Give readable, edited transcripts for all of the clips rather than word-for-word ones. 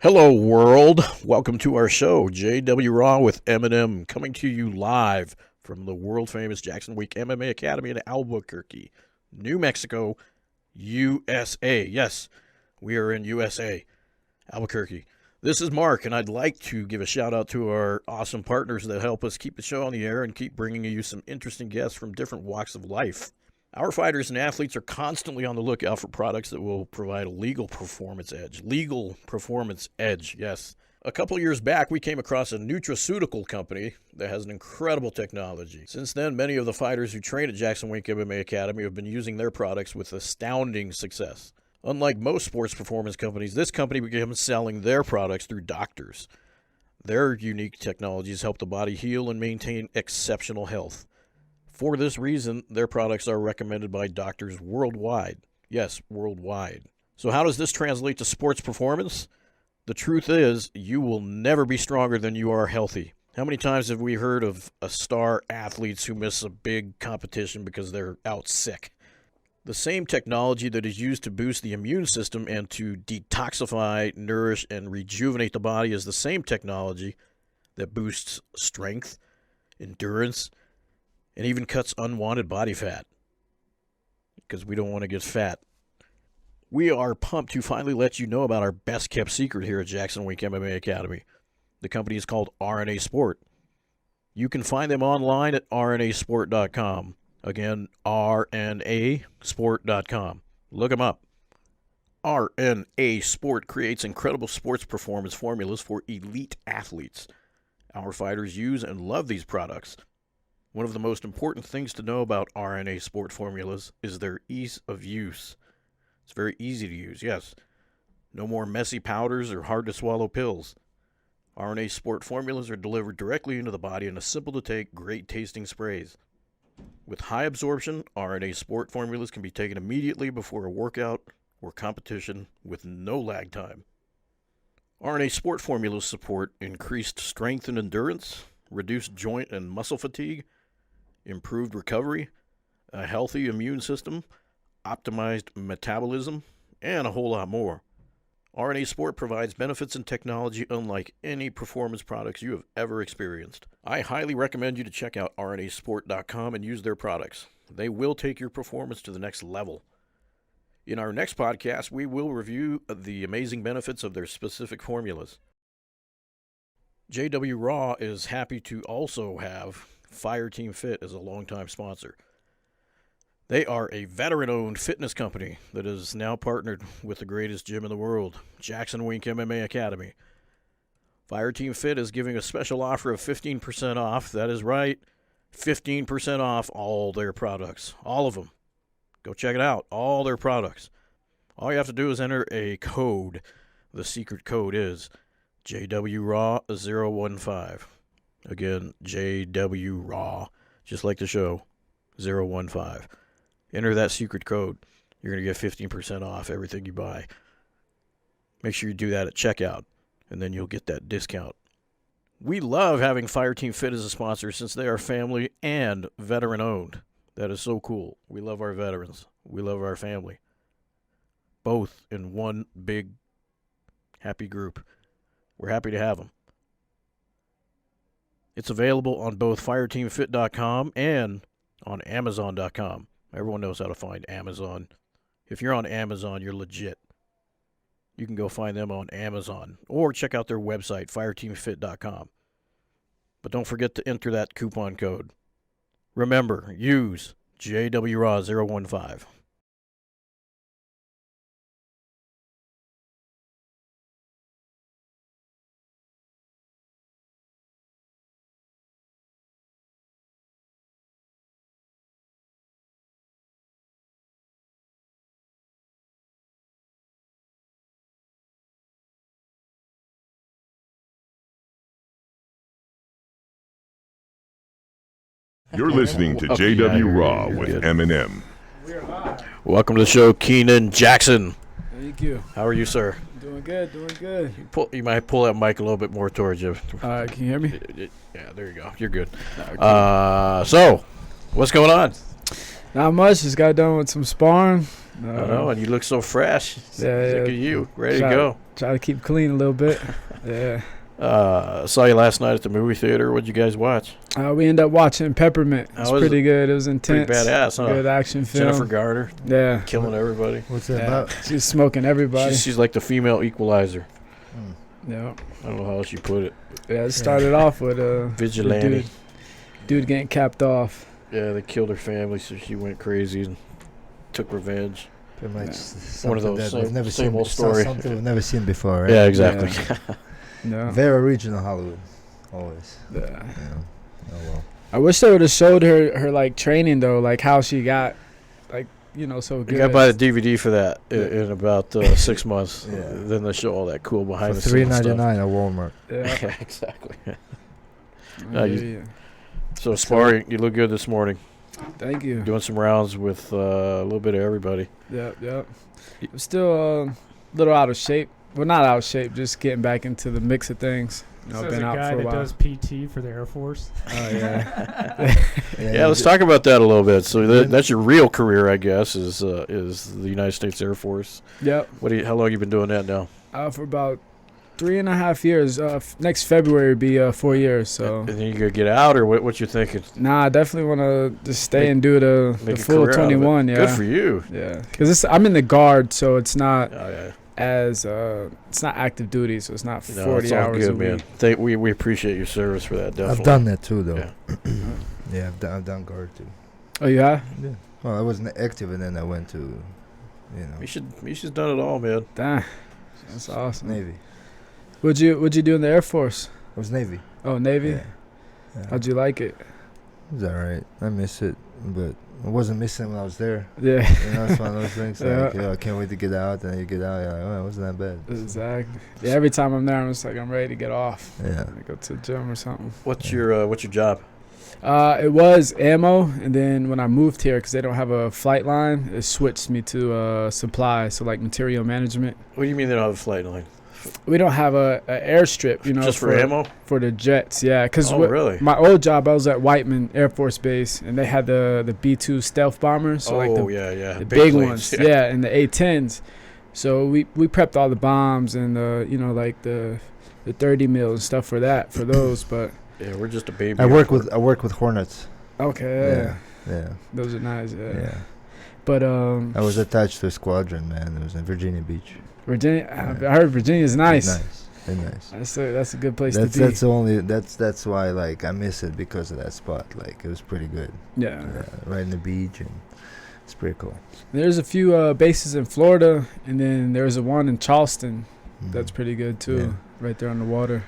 Hello, world. Welcome to our show, JW Raw with Eminem, coming to you live from the world-famous Jackson Week MMA Academy in Albuquerque, New Mexico, USA. Yes, we are in USA, Albuquerque. This is Mark, and I'd like to give a shout-out to our awesome partners that help us keep the show on the air and keep bringing you some interesting guests from different walks of life. Our fighters and athletes are constantly on the lookout for products that will provide a legal performance edge. Legal performance edge, yes. A couple years back, we came across a nutraceutical company that has an incredible technology. Since then, many of the fighters who train at Jackson Wink MMA Academy have been using their products with astounding success. Unlike most sports performance companies, this company began selling their products through doctors. Their unique technologies help the body heal and maintain exceptional health. For this reason, their products are recommended by doctors worldwide. Yes, worldwide. So how does this translate to sports performance? The truth is, you will never be stronger than you are healthy. How many times have we heard of star athletes who miss a big competition because they're out sick? The same technology that is used to boost the immune system and to detoxify, nourish, and rejuvenate the body is the same technology that boosts strength, endurance, and even cuts unwanted body fat, because we don't want to get fat. We are pumped to finally let you know about our best-kept secret here at Jackson Wink MMA Academy. The company is called RNA Sport. You can find them online at rnasport.com. Again, rnasport.com. Look them up. RNA Sport creates incredible sports performance formulas for elite athletes. Our fighters use and love these products. One of the most important things to know about RNA Sport formulas is their ease of use. It's very easy to use, yes. No more messy powders or hard-to-swallow pills. RNA Sport formulas are delivered directly into the body in a simple-to-take, great-tasting sprays. With high absorption, RNA Sport formulas can be taken immediately before a workout or competition with no lag time. RNA Sport formulas support increased strength and endurance, reduced joint and muscle fatigue, improved recovery, a healthy immune system, optimized metabolism, and a whole lot more. RNA Sport provides benefits and technology unlike any performance products you have ever experienced. I highly recommend you to check out rnasport.com and use their products. They will take your performance to the next level. In our next podcast, we will review the amazing benefits of their specific formulas. JW Raw is happy to also have Fireteam Fit as a longtime sponsor. They are a veteran-owned fitness company that is now partnered with the greatest gym in the world, Jackson Wink MMA Academy. Fireteam Fit is giving a special offer of 15% off. That is right, 15% off all their products, all of them. Go check it out, all their products. All you have to do is enter a code. The secret code is JWRAW015. Again, JWRAW, just like the show, 015. Enter that secret code. You're going to get 15% off everything you buy. Make sure you do that at checkout, and then you'll get that discount. We love having Fireteam Fit as a sponsor since they are family and veteran-owned. That is so cool. We love our veterans. We love our family. Both in one big, happy group. We're happy to have them. It's available on both fireteamfit.com and on amazon.com. Everyone knows how to find Amazon. If you're on Amazon, you're legit. You can go find them on Amazon or check out their website, fireteamfit.com. But don't forget to enter that coupon code. Remember, use JWRAW015. You're listening to Okay, JW yeah, Raw you're with good. Eminem. Welcome to the show, Kenan Jackson. Thank you. How are you, sir? Doing good, doing good. You might pull that mic a little bit more towards you. All right, can you hear me? Yeah, there you go. You're good. Okay. So, what's going on? Not much. Just got done with some sparring. I know, and you look so fresh. Yeah, Look at you, ready Try- to go. Try to keep clean a little bit. Yeah. Saw you last night at the movie theater. What'd you guys watch? We ended up watching Peppermint. It was How was pretty good. It was Pretty intense. badass, huh? Good action film. Jennifer Garner Yeah. killing everybody. What's that Yeah. about? She's smoking everybody. She's like the female equalizer. Yeah. I don't know how else you put it. Yeah. It started off with Vigilante. dude getting capped off. Yeah, they killed her family, so she went crazy and took revenge. Pretty much One of something those that we've never same seen. old story. Something we've never seen before, right? Yeah, exactly. Yeah. Very original Hollywood, always. Yeah. You know. Oh well. I wish they would have showed her like training though, like how she got, like so You good. got to buy the DVD for that in about 6 months. Yeah. Then they show all that cool behind For the scenes stuff. $3.99 at Walmart. Yeah. Yeah, exactly. Yeah, you- yeah. So sparring, you look good this morning. Thank you. Doing some rounds with a little bit of everybody. Yep. I'm still a little out of shape. Well, not out of shape, just getting back into the mix of things. So I've as been a out guy for a that while. does PT for the Air Force. Oh yeah. Yeah, let's talk about that a little bit. So that's your real career, I guess, is the United States Air Force. Yep. How long you been doing that now? For about 3.5 years. Next February would be 4 years. So And then you gonna get out, or what you thinking? nah, I definitely want to just stay and do the Make a full career out of it. 21. Yeah. Good for you. Yeah, because I'm in the guard, so it's not Oh, yeah. as it's not active duty, so it's not 40 No, it's all hours good, a man. week. We appreciate your service for that. Definitely. I've done that too, though. Yeah. Yeah, I've done guard too. Oh, you have? Yeah. Well, I wasn't active, and then I went to, You should done it all, man. Damn, that's awesome. Navy. What'd you do in the Air Force? I was Navy. Oh, Navy. Yeah. How'd you like it? It was alright. I miss it, but I wasn't missing when I was there. Yeah. You know, it's one of those things. Yeah. Like, I can't wait to get out. And then you get out, you're like, oh, it wasn't that bad. Exactly. Yeah, every time I'm there, I'm just like, I'm ready to get off. Yeah. I go to the gym or something. What's your job? It was ammo, and then when I moved here, because they don't have a flight line, it switched me to supply, so like material management. What do you mean they don't have a flight line? We don't have a airstrip, Just for ammo? for the jets. Yeah, because Oh, really? my old job, I was at Whiteman Air Force Base, and they had the B-2 stealth bombers, so like yeah. the big planes, ones, yeah, and the A-10s. So we prepped all the bombs and like the 30 mil and stuff for those. But Yeah, we're just a baby. I work with Hornets. okay, Yeah. those are nice. Yeah. Yeah. But I was attached to a squadron, man. It was in Virginia Beach. Virginia, Yeah. I heard Virginia's nice. Very nice. That's a good place to be. That's why like I miss it because of that spot. Like it was pretty good. Yeah. Right in the beach, and it's pretty cool. There's a few bases in Florida, and then there's a one in Charleston Mhm. that's pretty good too, Yeah. right there on the water.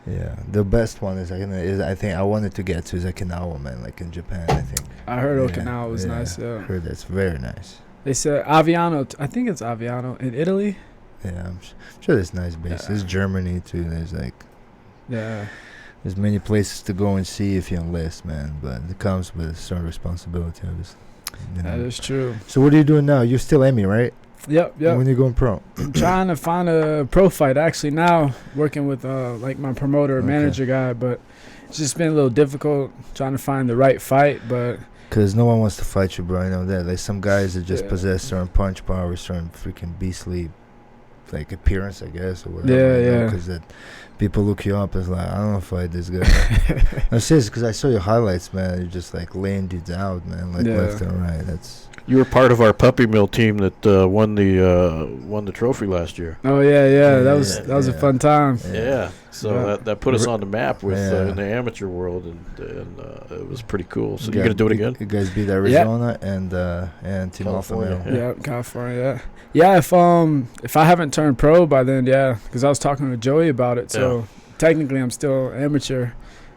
Yeah, the best one is I think I wanted to get to is Okinawa, man, like in Japan. I think I heard Yeah, Okinawa was nice. I Yeah. heard that's very nice. They said Aviano. I think it's Aviano in Italy. Yeah, I'm sure there's nice bases. Yeah. There's Germany too. Yeah. There's many places to go and see if you enlist, man. But it comes with a certain responsibility. That is true. So what are you doing now? You're still Emmy, right? Yep. When you going pro? I'm trying to find a pro fight actually now, working with like my promoter Okay. manager guy, but it's just been a little difficult trying to find the right fight. But Because no one wants to fight you, bro. I know that. Like some guys that just Yeah. possess certain punch power, certain freaking beastly, like appearance, I guess, or whatever. Yeah. Because that people look you up as like, I don't want to fight this guy. I'm serious, because I saw your highlights, man. You're just like laying dudes out, man, like Yeah. left and right. That's You were part of our puppy mill team that won the trophy last year. oh yeah, that was a Yeah. fun time. Yeah, so Yeah. that put us on the map with Yeah. in the amateur world, and it was pretty cool. So you you're gonna do it again? You guys beat Arizona and Team Alpha California. Male. Yeah, California. Yeah, if I haven't turned pro by then, yeah, because I was talking to Joey about it. So technically, I'm still amateur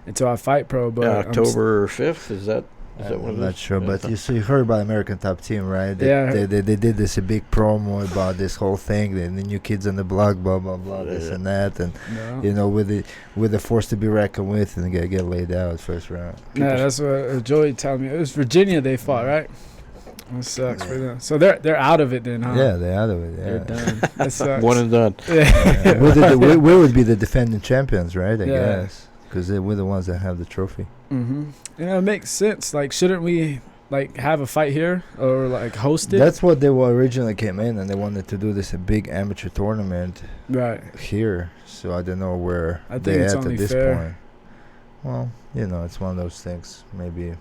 until I fight pro. But Yeah, October 5th, is that what I'm it not is? sure, Yeah, but you heard about American Top Team, right? Yeah. They did this a big promo about this whole thing, and the new kids on the block, blah blah blah, this Yeah. and that, and yeah. you know, with the force to be reckoned with, and get laid out first round. Yeah, that's what Joey told me. It was Virginia they fought, right? That sucks for them. So they're out of it then, huh? Yeah, they're out of it. They're Yeah. done. That sucks. One and done. Yeah. We would be the defending champions, right? I Yeah. guess because we're the ones that have the trophy. Mm-hmm. It makes sense. Like, shouldn't we like have a fight here or like host it? That's what they were originally came in, and they wanted to do this a big amateur tournament Right. here. So I don't know where I think they it's at only this fair. point. Well, it's one of those things. Maybe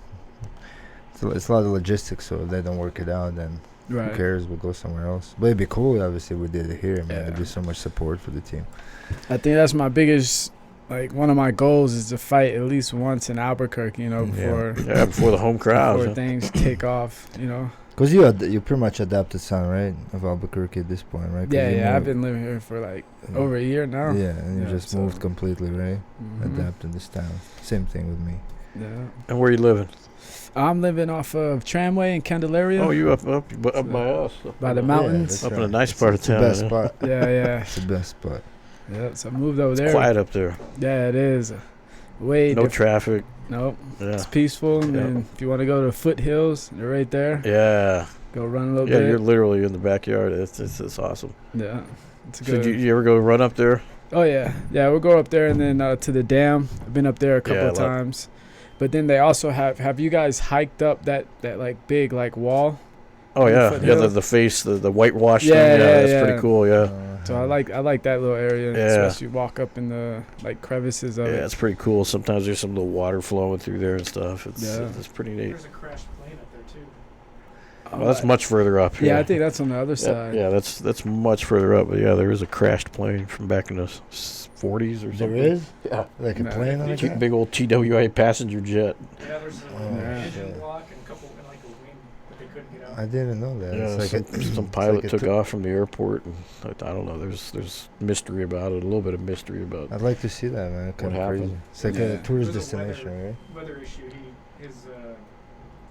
it's a lot of logistics. So if they don't work it out, then Right. who cares? We'll go somewhere else. But it'd be cool, obviously, we did it here, man. Yeah. There'd be so much support for the team. I think that's my biggest, like one of my goals is to fight at least once in Albuquerque, before Before the home crowd. before things take off, Because you pretty much adapted son, right, of Albuquerque at this point, right? 'Cause you I've moved- been living here for like yeah. over a year now. Yeah, and you Yeah, just so- moved completely, right? Mhm. Adapted this town. Same thing with me. Yeah. And where you living? I'm living off of Tramway in Candelaria. Oh, you up by us. By the mountains. that's Up in a right. nice It's- part of it's the town, best yeah. spot. Yeah. It's the best spot. Yeah. So I moved over It's there. quiet up there. Yeah, it is. Way No different. traffic. Nope. Yeah. It's peaceful. And Yeah. then if you want to go to Foothills, they're right there. Yeah. Go run a little Yeah, bit. you're literally in the backyard. It's awesome. Yeah. It's So good. do you ever go run up there? Oh yeah, we'll go up there and then to the dam. I've been up there a couple Yeah, of times, but then they also have you guys hiked up that like big like wall? Oh yeah, Foothill? the face, the whitewash Yeah, thing. Yeah, yeah, that's yeah. pretty cool. Yeah, So I like that little area, Yeah. especially walk up in the like crevices of yeah, it. it's pretty cool. Sometimes there's some little water flowing through there and stuff. Yeah. It's pretty neat. There's a crashed plane up there too. Well, that's much further up. Yeah, I think that's on the other side. Yeah, that's much further up. But yeah, there is a crashed plane from back in the 40s or something. There is? Yeah, Like a Nah. plane on the ground? big old TWA passenger jet. Yeah, there's Oh, an yeah. engine shit. block and a couple and like a wing, but they couldn't get out. I didn't know that. Yeah, It's like some it's pilot like a took took- off from the airport, and I don't know. There's mystery about it. A little bit of mystery about. I'd like to see that, man. Kind of happened? crazy. It's like Yeah. a tourist There's a destination, right? weather issue. His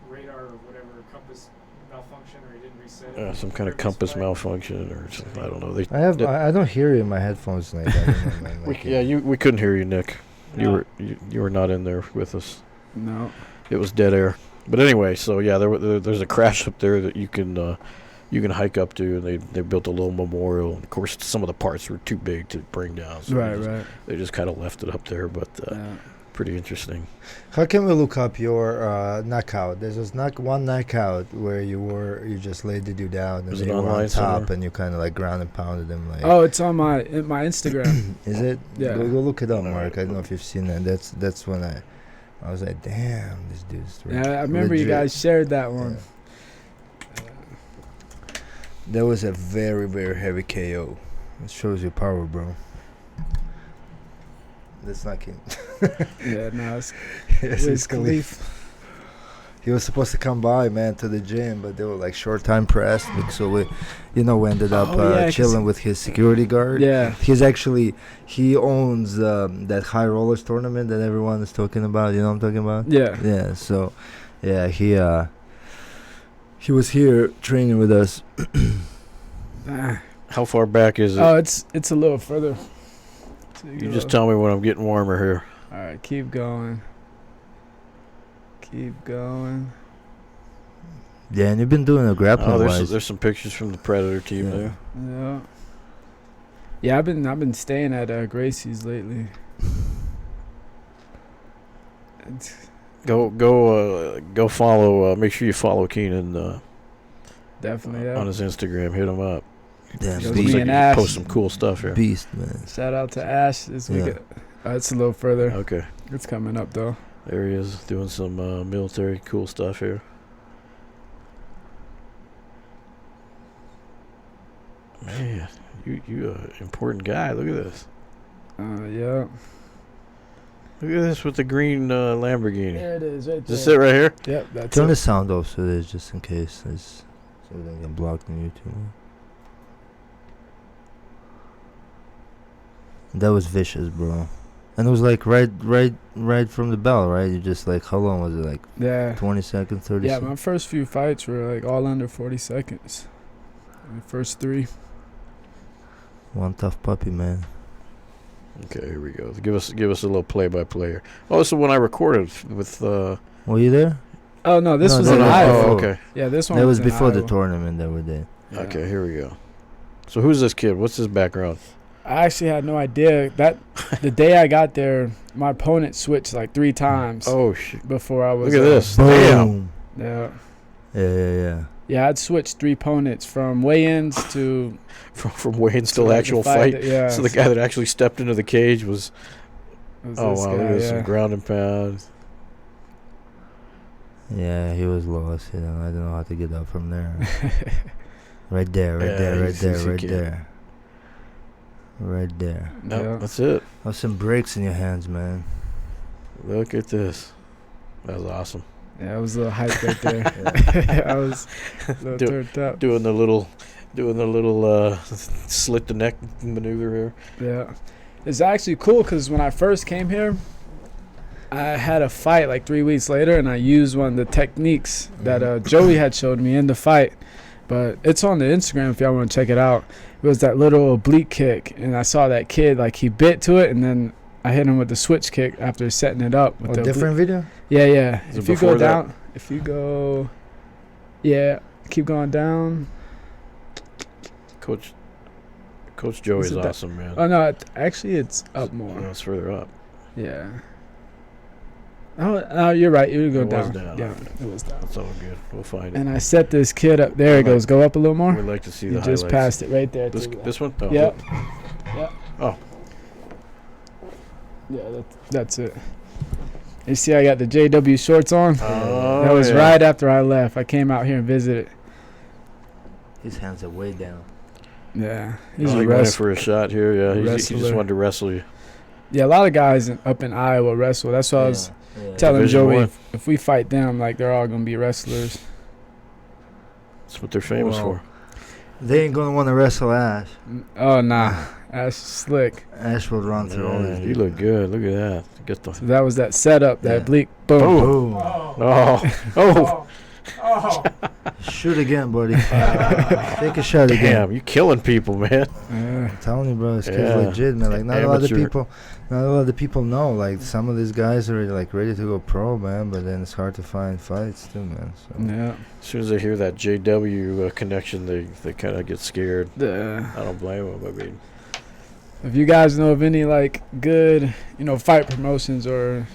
radar or whatever compass malfunctioned, or he didn't reset it. Some kind of Previous compass flight. malfunction or something. I don't know. I don't hear you in my headphones like that. I don't know, man. Like, We couldn't hear you, Nick. No. You were not in there with us. No. It was dead air. But anyway, so yeah, there's a crash up there that you can hike up to, and they built a little memorial. Of course, some of the parts were too big to bring down, so Right. they just kind of left it up there. But Yeah. pretty interesting. how can we look up your knockout? There's this one knockout where you just laid you down and Was then it you were on online top somewhere? and you kind of like ground and pounded them. Like, Oh, it's on my Instagram. is it? Yeah. Go look it up, Mark. I don't know if you've seen that. That's when I was like, damn, this dude's. Yeah, I remember you legit. guys shared that one. That was a very, very heavy KO. It shows your power, bro. That's not King. Yeah, no, it's Yes, Wiz it's Khalif. He was supposed to come by, man, to the gym, but they were like short time pressed. So we ended up Oh, yeah, 'cause chilling with his security guard. Yeah. He owns that high rollers tournament that everyone is talking about. You know what I'm talking about? Yeah. Yeah. So, yeah, he was here training with us. Ah. How far back is it? Oh, it's a little further. You just tell me when I'm getting warmer here. All right, keep going. Keep going. Yeah, and you've been doing a grappling Oh, wise. there's some pictures from the Predator team Yeah. there. Yeah. Yeah, I've been staying at Gracie's lately. It's, Go follow. Make sure you follow Kenan definitely, on yeah. his Instagram. Hit him up. Damn, It was Looks me beast, like and he Ash. posts some cool stuff here. beast, man. Shout out to Ash this Yeah. week. It's a little further. Okay, It's coming up though. there he is doing some military cool stuff here. Man, you a important guy. Look at this. Yeah. Look at this with the green Lamborghini. There it is, right Is this there. it right here? Yep, that's Turn the it. sound off so there's just in case so it doesn't get blocked on YouTube. That was vicious, bro. And it was like right from the bell, right? You just like, how long was it? Like Yeah. 20 seconds, 30 Yeah, seconds? my first few fights were like all under 40 seconds. The first three. One tough puppy, man. Okay, here we go. Give us a little play-by-play here. Oh, this is when I recorded with. Were you there? Oh no, this No, was no, in no. Iowa. Oh, okay. Yeah, this one That was in before the Iowa. tournament that we did. Yeah. Okay, here we go. So who's this kid? What's his background? I actually had no idea that the day I got there, my opponent switched like 3 times Oh shit! before I was. Look at this. Boom. Damn. Yeah. Yeah. Yeah, I'd switch 3 opponents from weigh-ins to From weigh-ins to like, actual the fight. that- yeah. So the guy that actually stepped into the cage was was oh this wow, guy, look at yeah. some ground and pound. Yeah, he was lost. I don't know how to get up from there. Right there. Right there. No, Yeah. that's it. Have some breaks in your hands, man. Look at this. That was awesome. Yeah, it was a little hype right there. I was a little turned up. Doing the little slit the neck maneuver here. Yeah. It's actually cool because when I first came here, I had a fight like 3 weeks later, and I used one of the techniques that Joey had showed me in the fight. But it's on the Instagram if y'all want to check it out. It was that little oblique kick, and I saw that kid, like, he bit to it, and then I hit him with the switch kick after setting it up. With the different video? Yeah. Is it If you before go that? down, keep going down. Coach Joey Is is it that- awesome, man. Oh, no, actually it's up more. No, it's further up. Yeah. Oh, you're right. You would go It was down. down. Yeah, it was down. That's all good. We'll find it. And I set this kid up. There it goes. Go up a little more. We'd like to see You the just highlights. passed it right there. This one? Oh, Yep. Yep. Oh. Yeah, that's it. You see, I got the JW shorts on. Oh, That was yeah. right after I left. I came out here and visited. His hands are way down. Yeah, he's Oh, a he went in wrestler. for a shot here. Yeah, he just Wrestler. wanted to wrestle you. Yeah, a lot of guys up in Iowa wrestle. That's what I was telling Division Joey. one. If we fight them, like, they're all gonna be wrestlers. That's what they're famous Well, for. They ain't gonna want to wrestle Ash. Oh nah, Ash is slick. Ash will run through all Yeah, these. you look good. Look at that. Get the. So that was that setup. That Yeah. bleak boom. Boom. Oh. Oh. Shoot again, buddy. Take a shot again. Damn, you killing people, man. I'm telling you, bro, this kid's Yeah. legit, man. Like, not a lot Amateur. of people know. Like, some of these guys are like ready to go pro, man. But then it's hard to find fights too, man. So. Yeah. As soon as they hear that JW connection, they kind of get scared. The, I don't blame them. I mean, if you guys know of any like good, fight promotions or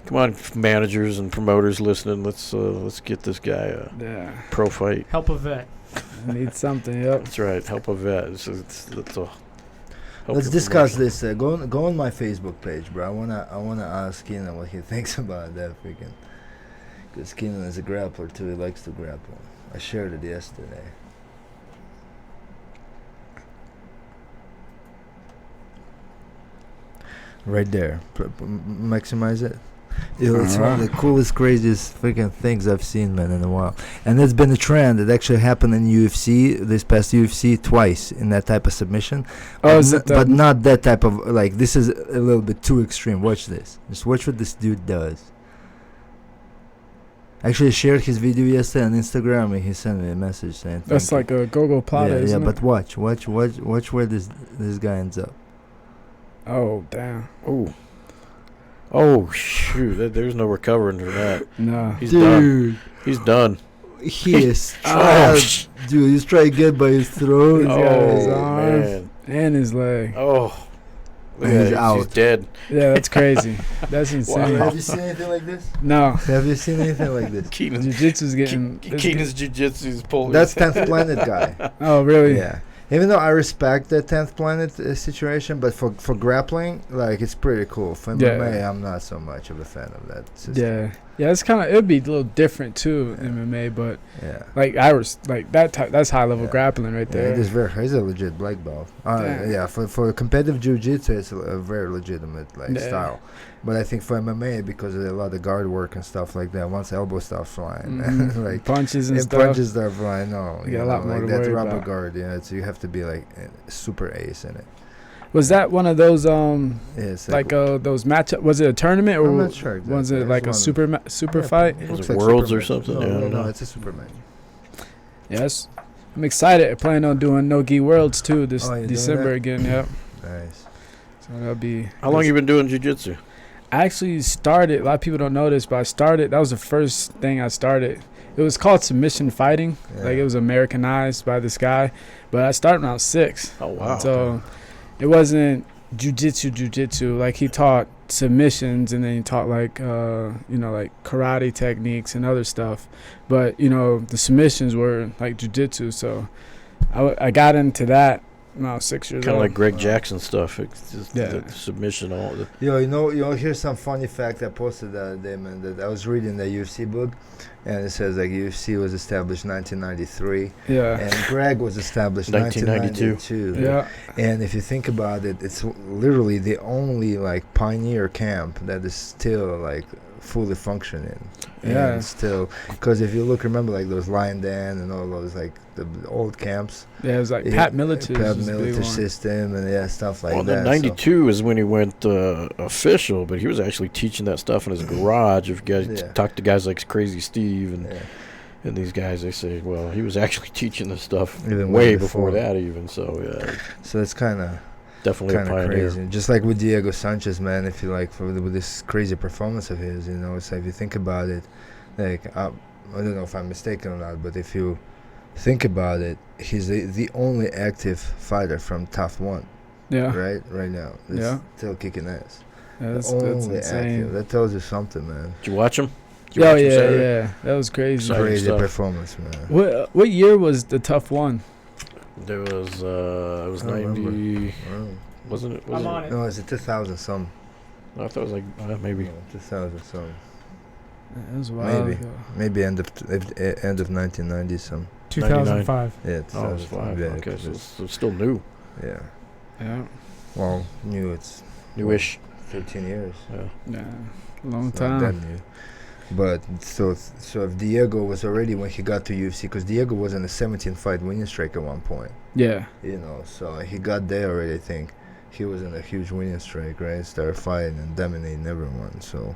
come on, managers and promoters listening. Let's get this guy a yeah, pro fight. Help a vet. I need something. Yep. That's right. Help a vet. Let's Let's discuss this. Go on my Facebook page, bro. I wanna ask Kenan what he thinks about that freaking. Because Kenan is a grappler too. He likes to grapple. I shared it yesterday. Right there. Maximize it. It's one of the coolest, craziest freaking things I've seen, man, in a while. And it's been a trend. It actually happened in UFC, this past UFC, twice in that type of submission. Oh, is it But not that type of, like, this is a little bit too extreme. Watch this. Just watch what this dude does. Actually, I shared his video yesterday on Instagram, and he sent me a message saying That's thank like a go-go plata, you. isn't Yeah, it? but watch where this guy ends up. Oh, damn. Oh shoot! There's no recovering from that. No. He's done. He's done. He is Oh, dude, he's trying to get by his throat. He's got his Oh arm. man. And his leg. Oh. He's Yeah, he's out. dead. Yeah, that's crazy. That's insane. Wow. Have you seen anything like this? No. Have you seen anything like this? Kenan. Jiu-jitsu's getting... Kenan's jiu-jitsu is pulling. That's 10th Planet guy. Oh, really? Yeah. Even though I respect the 10th Planet situation, but for grappling, like, it's pretty cool. For MMA, I'm not so much of a fan of that system. Yeah. Yeah, it's kind of... It'd be a little different, too, in MMA, but... Yeah. Like, that's high-level grappling right Yeah, there. he's a legit black belt. Yeah. Yeah, for competitive jiu-jitsu, it's a very legitimate Yeah. style. But I think for MMA, because of a lot of guard work and stuff like that, once elbow starts flying, Mhm. like Punches and if stuff. punches start flying, no, You got a lot more like to that worry rubber about. guard. Yeah, so you have to be like super ace in it. Was that one of those, Yeah, it's like those matchup? Was it a tournament or I'm not sure exactly. was it like a It's super yeah, fight? it Was looks it like Worlds super or match. something? No, Yeah, I no, don't know. it's a super match. Yes. I'm excited. I plan on doing No-Gi Worlds too this Oh, you doing December that? again. Yep. Nice. So that'll be. How long you been doing jiu-jitsu? I actually started. A lot of people don't know this, but I started. That was the first thing I started. It was called submission fighting. Yeah. Like, it was Americanized by this guy, but I started when I was 6. Oh wow. So it wasn't jujitsu. Like, he taught submissions, and then he taught like like karate techniques and other stuff. But the submissions were like jujitsu, so I got into that when I was 6 years old. Kind of like Greg Jackson stuff. It's just the submission, all the. Here's some funny fact I posted the other day, man. That I was reading the UFC book, and it says like UFC was established 1993. Yeah. And Greg was established 1992. Yeah. And if you think about it, it's literally the only like pioneer camp that is still like fully functioning. Yeah. And still, because if you remember like those Lion Dan and all those like the old camps. Yeah, it was like Pat Military's system and stuff like that. Well, then 92 is when he went official, but he was actually teaching that stuff in his garage. If you guys talk to guys like Crazy Steve and these guys, they say, well, he was actually teaching this stuff even way before that even. So so it's kind of definitely a pioneer. Crazy. Just like with Diego Sanchez, man. If you like with this crazy performance of his, it's like if you think about it, like I don't know if I'm mistaken or not, but if you think about it, he's the only active fighter from Tough One. Yeah. Right now. That's still kicking ass. Yeah, that's insane. Active. That tells you something, man. Did you watch him? Yeah. That was crazy. Crazy performance, man. What year was the Tough One? There was it was 90. Wasn't it? I'm on it. No, it's a 2000 some. I thought it was like maybe 2000 some. It was wild. Maybe end of 1990 some. 2005. Yeah, 2005. Okay, so it's still new. Yeah. Yeah. Well, new. It's newish. 13 years. Yeah. Long it's time. Not that new. But so if Diego was already when he got to UFC, because Diego was in a 17-fight winning streak at one point. Yeah. So he got there already. I think he was in a huge winning streak, right? Started fighting and dominating everyone. So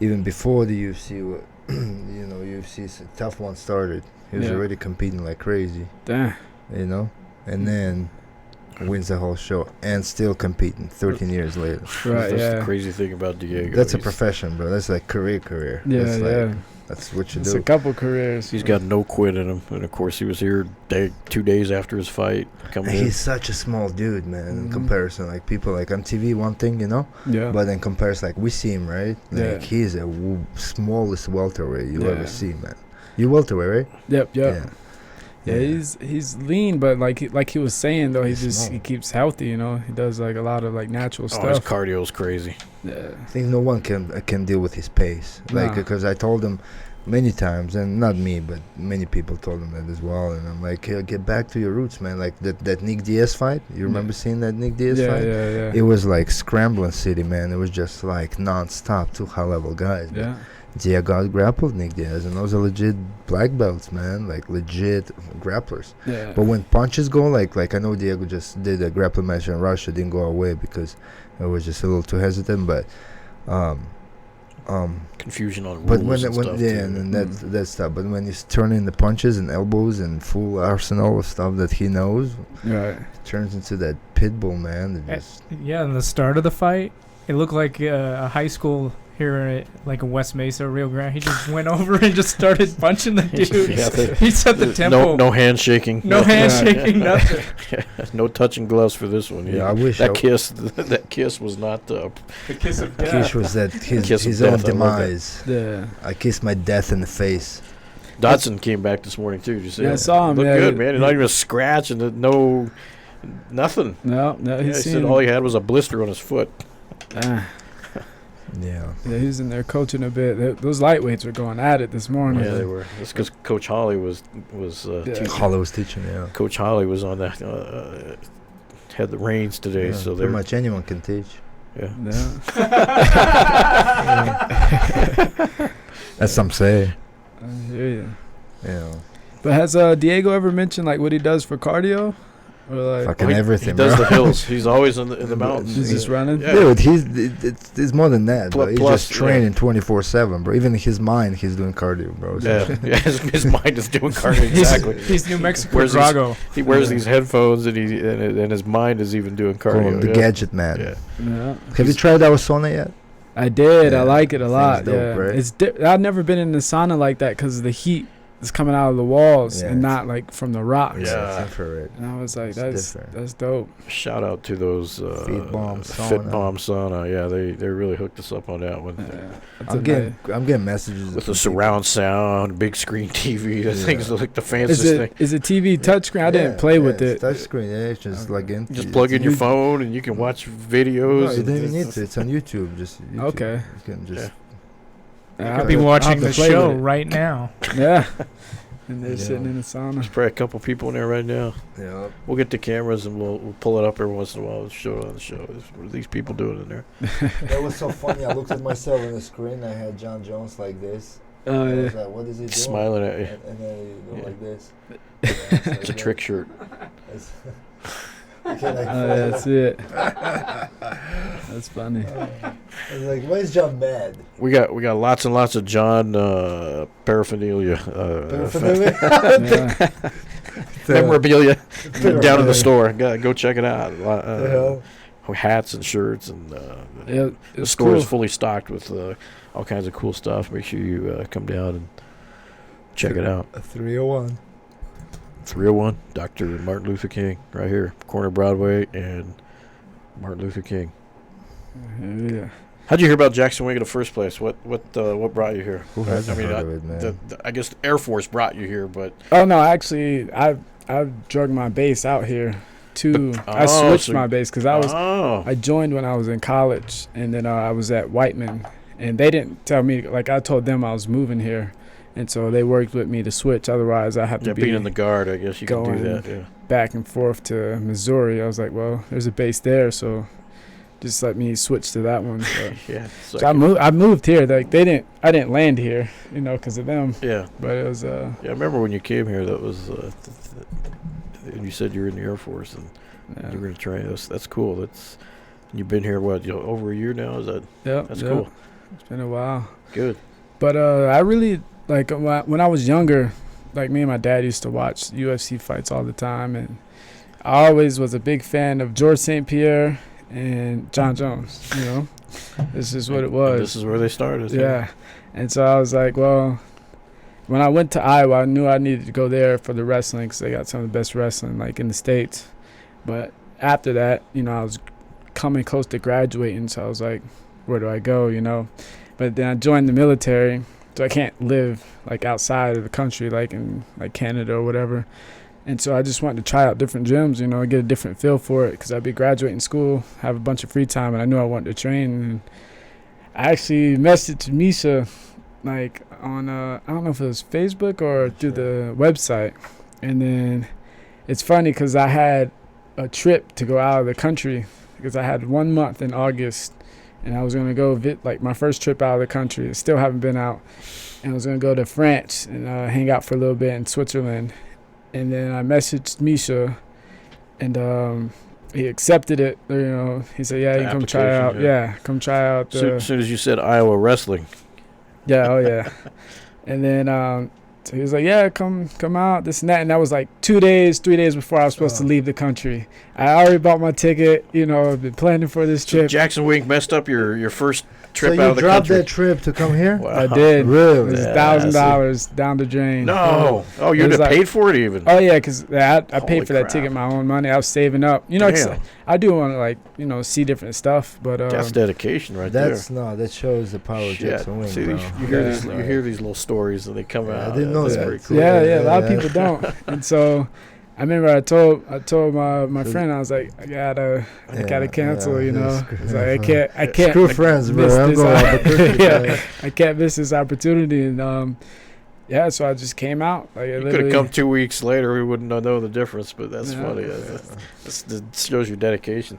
even before the UFC, UFC's Tough One started, he was already competing like crazy. Damn. And then wins the whole show and still competing 13 years later. Right, That's the crazy thing about Diego. That's a profession, bro. That's like career. Yeah, That's what you do. It's a couple careers. He's got no quit in him. And, of course, he was here 2 days after his fight. He's such a small dude, man, in comparison. Like, people like on TV, one thing, Yeah. But in comparison, like, we see him, right? Like, he's a smallest welterweight you ever see, man. You welterweight, right? Yep. Yeah, he's lean, but like he was saying though, he keeps healthy. He does like a lot of like natural stuff. His cardio's crazy. Yeah, I think no one can deal with his pace. Like because I told him many times, and not me, but many people told him that as well. And I'm like, get back to your roots, man. Like that Nick Diaz fight. You remember seeing that Nick Diaz fight? Yeah. It was like scrambling city, man. It was just like non-stop, 2 high-level guys. Yeah. Diego grappled Nick Diaz, and those are legit black belts, man, like legit grapplers. Yeah. But when punches go, like I know Diego just did a grappling match in Russia, didn't go away because it was just a little too hesitant. But confusion on rules. But when stuff and that stuff. But when he's turning the punches and elbows and full arsenal of stuff that he knows, right, it turns into that pit bull, man. In the start of the fight, it looked like a high school here at like a West Mesa, Rio Grande. He just went over and just started punching the dude. He set the tempo. No handshaking. No handshaking, nothing. No touching gloves for this one. Yeah, I wish that kiss was not the kiss of death. Kiss was that his own demise. I kissed my death in the face. Dotson came back this morning too. Did you see? Yeah, I saw him. Looked good, man. Not even a scratch and nothing. No. He said all he had was a blister on his foot. Yeah, he's in there coaching a bit. Those lightweights were going at it this morning. Yeah, they were. It's because Coach Holly was teaching. Holly was teaching. Yeah, Coach Holly was on that. Had the reins today, so pretty much anyone can teach. Yeah. As some say. I hear you. Yeah. But has Diego ever mentioned like what he does for cardio? Or like fucking everything. He does the hills. He's always in the mountains. He's just running. Yeah. Dude, it's more than that, bro. He's just training 24/7, bro. Even in his mind, he's doing cardio, bro. So. Yeah, his mind is doing cardio. Exactly. He's New Mexico Drago. He wears these headphones, and his mind is even doing cardio. The gadget man. Yeah. Have you tried our sauna yet? I did. I like it a lot. Dope, right? I've never been in the sauna like that because of the heat. it's coming out of the walls Yeah, and not like from the rocks. Yeah, it's infrared. And I was like, It's that's dope. Shout out to those Fit Bomb Sauna. Yeah, they really hooked us up on that one. I'm getting messages with the surround sound, big screen TV. The things like the fanciest thing. Is it TV touchscreen? I didn't play with it. Touch screen. Yeah, it's just like just plug in your phone and you can watch videos. No, you don't even need to. It's on YouTube. Just YouTube. Okay. You can just. You could be watching the show right now. Yeah. And they're sitting in the sauna. There's probably a couple people in there right now. Yeah. We'll get the cameras and we'll pull it up every once in a while. We'll show it on the show. What are these people doing in there? That was so funny. I looked at myself on the screen. I had John Jones like this. Oh, I yeah. was like, what is he doing? Smiling at you. And then you go like this. It's a trick shirt. That's it. That's funny. I was like, why is John mad? We got lots and lots of John paraphernalia. Memorabilia down in the store. Go check it out. Hats and shirts and the store is fully stocked with all kinds of cool stuff. Make sure you come down and check it out. 301. 301 Dr. Martin Luther King, right here, corner Broadway and Martin Luther King. Yeah. How'd you hear about Jackson Wing in the first place? What brought you here? Who hasn't heard of it, man? I guess the Air Force brought you here, but Oh no, actually, I drug my base out here too. I switched my base because I joined when I was in college, and then I was at Whiteman, and they didn't tell me. Like I told them I was moving here. And so they worked with me to switch. Otherwise, I have to be being in the guard. I guess you can do that. Yeah. Back and forth to Missouri. I was like, well, there's a base there, so just let me switch to that one. So, yeah. So I moved here. Like I didn't land here, because of them. Yeah. But it was. Yeah, I remember when you came here. That was. And you said you were in the Air Force and you were going to train. That's cool. You've been here over a year now. Is that? Yeah. That's cool. It's been a while. Good. But I really. Like when I was younger, like me and my dad used to watch UFC fights all the time, and I always was a big fan of George St. Pierre and John Jones. This is what it was. And this is where they started. Yeah, and so I was like, well, when I went to Iowa, I knew I needed to go there for the wrestling because they got some of the best wrestling like in the States. But after that, I was coming close to graduating, so I was like, where do I go? But then I joined the military. So I can't live like outside of the country, like in like Canada or whatever. And so I just wanted to try out different gyms, get a different feel for it because I'd be graduating school, have a bunch of free time, and I knew I wanted to train. And I actually messaged Misha like on I don't know if it was Facebook or through the website. And then it's funny because I had a trip to go out of the country because I had 1 month in August. And I was going to go like my first trip out of the country. I still haven't been out. And I was going to go to France and hang out for a little bit in Switzerland. And then I messaged Misha, and he accepted it. He said, yeah, you come try out. Yeah, come try out. As soon as you said Iowa wrestling. Yeah, oh yeah. And then so he was like, yeah, come out, this and that. And that was like 3 days before I was supposed to leave the country. I already bought my ticket, I've been planning for this trip. Jackson Wink messed up your first trip out of the country. So you dropped that trip to come here? Wow. I did. Really? It was $1,000 down the drain. No. Oh, you'd have paid for it even. Oh, yeah, because I Holy paid for that crap. ticket my own money. I was saving up. Damn. I do want to, see different stuff. But that's dedication right there. That shows the power of Jackson Wink, See, bro. you hear these little stories and they come out. I didn't know That's that. pretty cool. Yeah, a lot of people don't. And so I remember I told my friend, I was like, I gotta cancel, It's like I can't Screw friends, bro. I'm going I can't miss this opportunity. And so I just came out. Like you could have come 2 weeks later, we wouldn't have known the difference. But that's funny. That shows your dedication.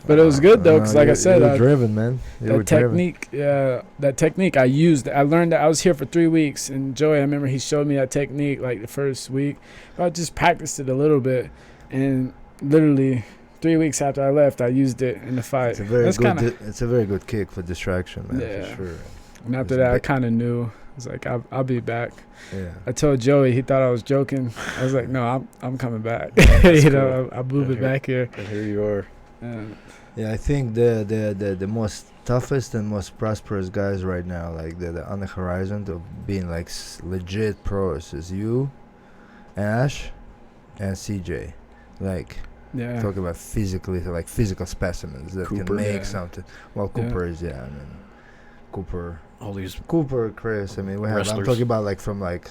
But it was good though, because like I said, you were driven, man. That technique I used. I learned that. I was here for 3 weeks, and Joey, I remember he showed me that technique like the first week. I just practiced it a little bit, and literally 3 weeks after I left, I used it in the fight. It's a very good kick for distraction, man. Yeah. For sure. And after that, I kind of knew. I was like, I'll be back. Yeah. I told Joey, he thought I was joking. I was like, no, I'm coming back. Cool. I'm moving back here. And here you are. Yeah, I think the most toughest and most prosperous guys right now, like the on the horizon of being like legit pros, is you, Ash, and CJ. Like, talk about physically, like physical specimens that Cooper, can make something. Well, Cooper is I mean, all these Cooper, Chris. I mean, we have. wrestlers. I'm talking about like from like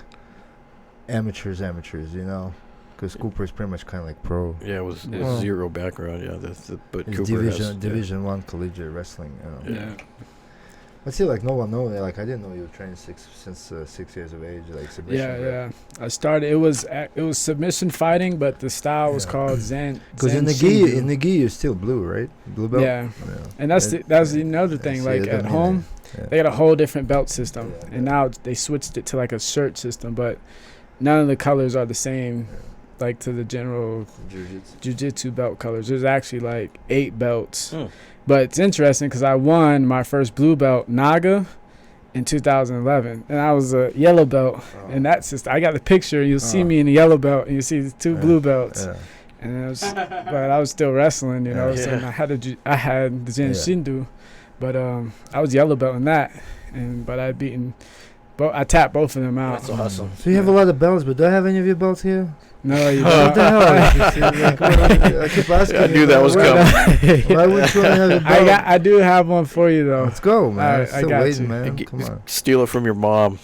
amateurs, you know. Because Cooper is pretty much kind of like pro. Yeah, with zero background. Yeah, but It's Cooper has Division 1 collegiate wrestling. Yeah. But see, like no one knows. Like I didn't know you were training since 6 years of age. Like submission. Yeah. I started. It was submission fighting, but the style was called Zen. Because in the gi you're still blue, right? Blue belt. Yeah. And that's another thing. Like at home, they got a whole different belt system, and now they switched it to like a shirt system, but none of the colors are the same. Like to the general Jujitsu belt colors. There's actually like 8 belts. But it's interesting because I won my first blue belt, Naga, in 2011. And I was a yellow belt. And that's just, I got the picture. You'll see me in the yellow belt and you see the 2 blue belts. And it was, but I was still wrestling, you know. So I had the Zen Shindu. But I was yellow belt in that. But I beaten, I tapped both of them out. That's awesome. So you have a lot of belts, but do I have any of your belts here? No, you What don't. the hell? I keep asking. I knew that was coming. Why would you want to have a belt? I do have one for you though. Let's go, man. I Still got waiting, you. man. Come on. Steal it from your mom.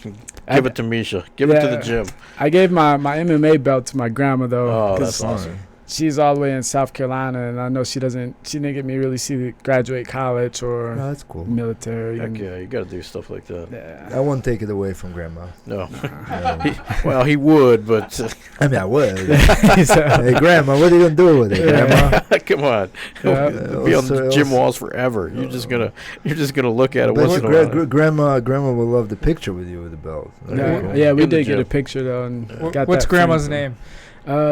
Give it to Misha. Give it to the gym. I gave my MMA belt to my grandma though. Oh, 'cause that's awesome. She's all the way in South Carolina, and I know she didn't get me really see graduate college or No, that's cool. military. Heck yeah, you got to do stuff like that. Yeah. I won't take it away from grandma. No. He would, but I mean, I would. Hey, grandma, what are you gonna do with it, grandma? come on, it'll be on the gym walls forever. You're just gonna look at it once in a while. Grandma will love the picture with you with the belt. Yeah, we In the did get gym. a picture though. And got What's that grandma's framed. name?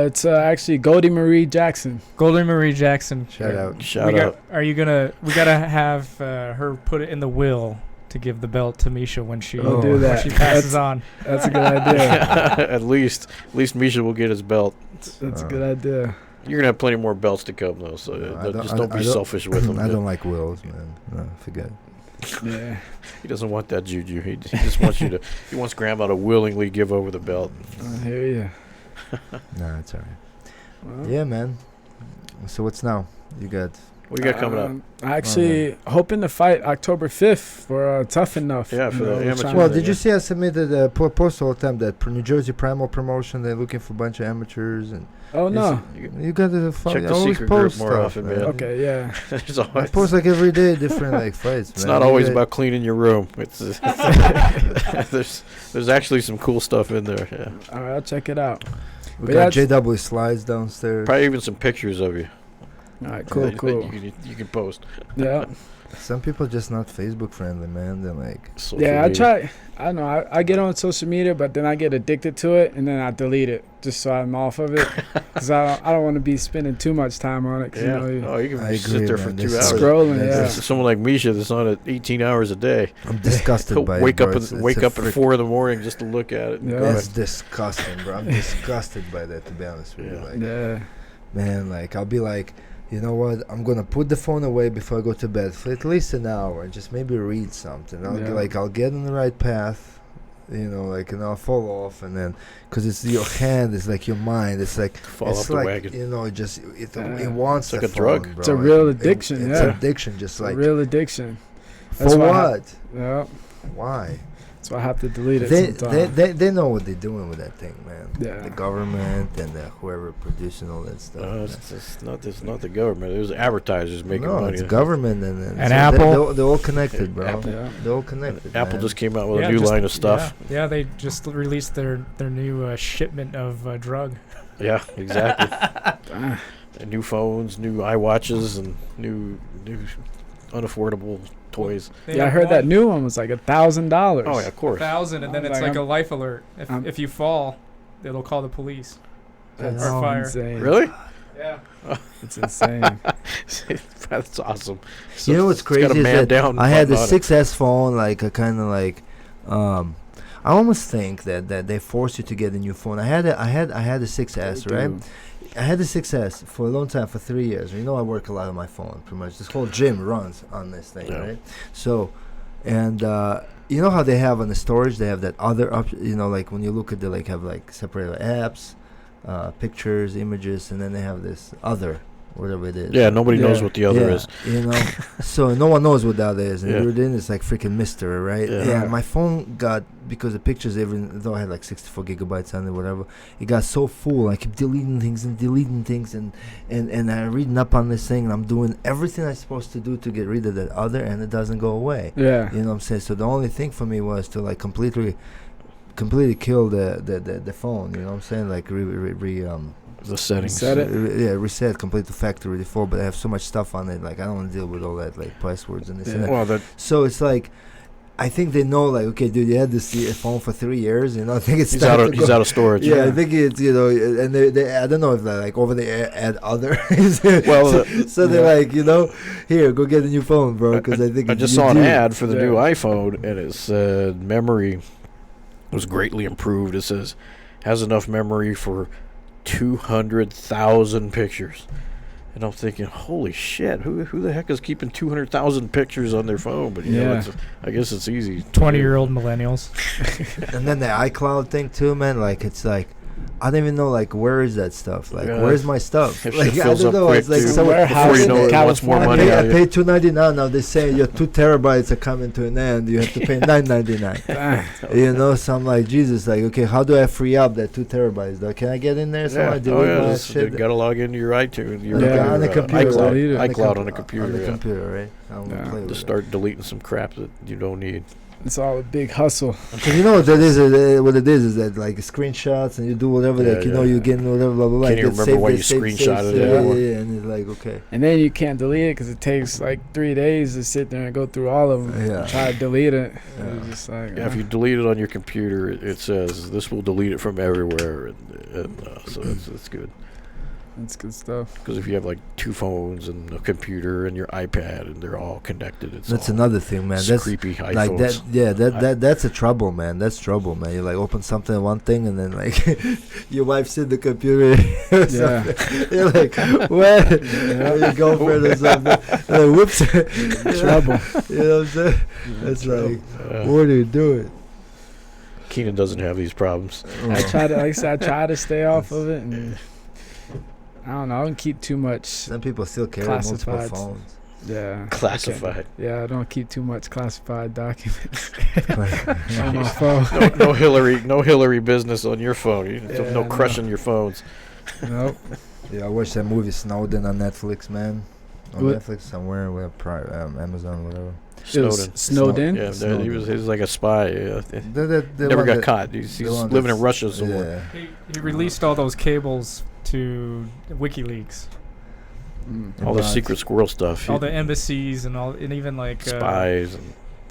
It's actually Goldie Marie Jackson. Goldie Marie Jackson. Shout out. Shout out. We gotta have her put it in the will to give the belt to Misha when she We'll do that. when she passes on. That's a good idea. At least Misha will get his belt. That's a good idea. You're gonna have plenty more belts to come though, so don't be selfish with them. I don't like wills, man. No, forget. Yeah. He doesn't want that juju. He just wants you to. He wants grandma to willingly give over the belt. I hear you. Nah, it's alright. Well, Yeah, man. So what's now? You got. What do you got coming up? Actually, hoping to fight October 5th for Tough Enough. Yeah, for the amateur. Well, did you see I submitted a postal attempt at New Jersey Primal Promotion? They're looking for a bunch of amateurs and. Oh no. You got to Check the secret group more often, man. Okay, yeah. There's I always, post like every day different like fights. it's man. not Every always day. about cleaning your room. It's there's actually some cool stuff in there. Yeah, All right, I'll check it out. We But got that's- JW slides downstairs. probably even some pictures of you. All right, cool, that cool. You can post. Yeah. Some people just not Facebook friendly, man. They're like, Social Yeah, I media. try. I don't know. I get on social media, but then I get addicted to it, and then I delete it just so I'm off of it. Because I don't want to be spending too much time on it. 'Cause, Yeah. you know, Oh, you can I sit agree, there man. for This 2 is- hours. Scrolling, That's- yeah. Someone like Misha that's on it 18 hours a day. I'm disgusted by wake it. up bro. and It's wake a up at frick- 4 in the morning just to look at it. And Yeah. go That's back. disgusting, bro. I'm disgusted by that, to be honest with you. Yeah. Like, Yeah. man, like I'll be like, you know what? I'm gonna put the phone away before I go to bed for at least an hour and just maybe read something. I'll be Yeah. like, I'll get on the right path, you know, like, and I'll fall off, and then because it's your hand, it's like your mind, it's like Fall it's off the like, wagon. you know, it just it Yeah. wants It's like the a drug. phone, bro. It's a real It- addiction, It's yeah. addiction, just It's like a real addiction. That's for why I what? Yeah. Why? So I have to delete it They sometimes. they know what they're doing with that thing, man. Yeah. The government and whoever producing all that stuff. man. Oh, It's not the government. It was advertisers making No, money. it's government and And so Apple. They're all connected, bro. Apple. Yeah. They're all connected. Apple man. just came out with Yeah, a new just- line of stuff. Yeah, they just released their new shipment of drug. Yeah, exactly. Ah, And new phones, new iWatches, and new unaffordable toys. They yeah, I have heard that one new one was like $1,000. Oh yeah, of course. 1,000, and then I was it's like, like a life alert. I'm- If you fall, it'll call the police. That's Or fire. insane. Really? Yeah. It's insane. That's awesome. So You know what's it's got crazy a is man that down I had the button on it. 6S phone, like a kind of like, I almost think that they force you to get a new phone. I had a 6S, They right? do. I had the success for a long time, for 3 years. You know, I work a lot on my phone, pretty much. This whole gym runs on this thing, right? So, and you know how they have on the storage, they have that other you know, like when you look at the, like, have like separated apps, pictures, images, and then they have this other, whatever it is. Yeah, nobody knows what the other is. You know, so no one knows what the other is. And you're in this like freaking mystery, right? Yeah. My phone got, because the pictures, even though I had like 64 gigabytes on it, whatever, it got so full. I kept deleting things, and I'm reading up on this thing, and I'm doing everything I'm supposed to do to get rid of that other, and it doesn't go away. Yeah. You know what I'm saying? So the only thing for me was to like completely kill the phone. You know what I'm saying? Like the settings. Reset complete to factory default, but I have so much stuff on it, like I don't want to deal with all that, like passwords and this and that. Well, so it's like, I think they know, like, okay, dude, you had this phone for 3 years, you know. I think it's he's out of storage. Yeah, I think it's, you know, and they I don't know if they like over the add other. Well, so they're like, you know, here, go get a new phone, bro, because I think I just saw an ad for the new iPhone, and it said memory was greatly improved. It says has enough memory for 200,000 pictures. And I'm thinking, holy shit, who the heck is keeping 200,000 pictures on their phone? But you know, I guess it's easy. 20-year-old millennials. And then the iCloud thing too, man. Like, it's like, I don't even know, like, where is that stuff? Like, where's my stuff? Like, I don't know. It's like some warehouse in California. I paid $2.99. Now they say your 2 terabytes are coming to an end. You have to pay $9.99. You know, so I'm like, Jesus, like, okay, how do I free up that 2 terabytes? Though? Can I get in there? So I delete my shit. You gotta log into your iTunes, your on the computer, iCloud on the computer. On the computer, right? I'm gonna play with to start deleting some crap that you don't need. It's all a big hustle. Because you know what that is? What it is that like screenshots, and you do whatever you know you get whatever blah blah blah. Can't even remember why you screenshotted it. Yeah, and it's like, okay. And then you can't delete it because it takes like 3 days to sit there and go through all of them. Yeah. Try to delete it. It's just like, if you delete it on your computer, it says this will delete it from everywhere, so it's good. That's good stuff. Because if you have like 2 phones and a computer and your iPad and they're all connected, that's another thing, man. That's creepy iPhones. Like that. Yeah, that's a trouble, man. That's trouble, man. You like open something, one thing, and then like your wife's in the computer. You're like, what? Your girlfriend or something. Like, whoops. Trouble. You know what I'm saying? It's like, what are you doing? Kenan doesn't have these problems. I try to stay off of it, and I don't know. I don't keep too much. Some people still carry multiple phones. Yeah. Classified. Yeah, I don't keep too much classified documents on my phone. No Hillary business on your phone. No crushing your phones. Nope. Yeah, I watched that movie Snowden on Netflix, man. On Netflix somewhere, Amazon, whatever. Snowden. Yeah, he was like a spy. Never got caught. He's living in Russia somewhere. Yeah. He released all those cables to WikiLeaks. All the secret squirrel stuff. All the embassies and even like spies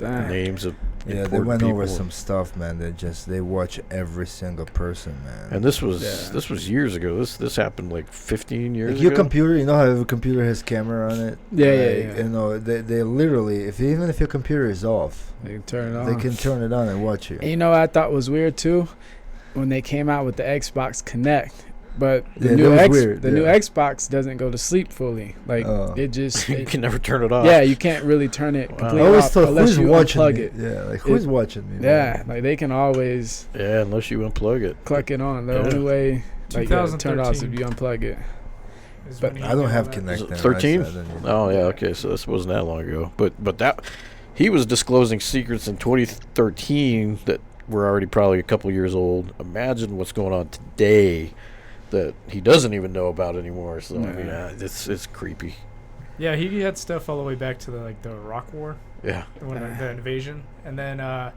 and names of they went over some stuff, man. They watch every single person, man. And this was years ago. This happened like 15 years ago. Your computer, you know how every computer has camera on it. Yeah. You know, they literally, even if your computer is off, they can turn it on. They can turn it on and watch you. And you know what I thought was weird too, when they came out with the Xbox Connect. But the new Xbox doesn't go to sleep fully. Like it just you can never turn it off. Yeah, you can't really turn it completely I always off thought, unless you unplug it. Yeah, like who's watching me? Yeah, man? like they can always. Yeah, unless you unplug it. Click it on. The only way like turn it off is if you unplug it. But I don't have Connect. 13? Oh yeah, okay. So this wasn't that long ago. But that he was disclosing secrets in 2013 that were already probably a couple years old. Imagine what's going on today that he doesn't even know about anymore. So I mean, it's creepy. Yeah, he had stuff all the way back to the Iraq War. Yeah, the invasion, and then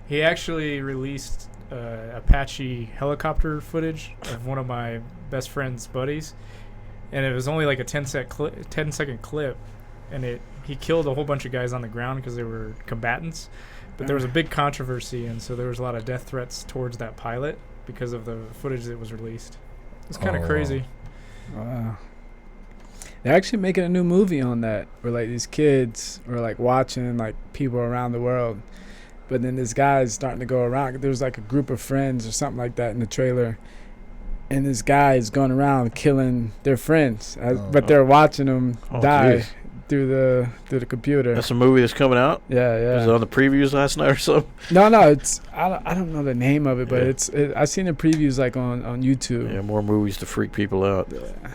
he actually released Apache helicopter footage of one of my best friend's buddies, and it was only like a 10-second clip, and he killed a whole bunch of guys on the ground because they were combatants, but there was a big controversy, and so there was a lot of death threats towards that pilot because of the footage that was released. It's kind of crazy. Wow. They're actually making a new movie on that, where like these kids were like watching like people around the world, but then this guy's starting to go around. There was like a group of friends or something like that in the trailer, and this guy is going around killing their friends, but Oh. they're watching them die geez. through the computer. That's a movie that's coming out. Yeah, Was it on the previews last night or something? No, it's I don't know the name of it, but Yeah. I've seen the previews like on YouTube. Yeah, more movies to freak people out. Yeah.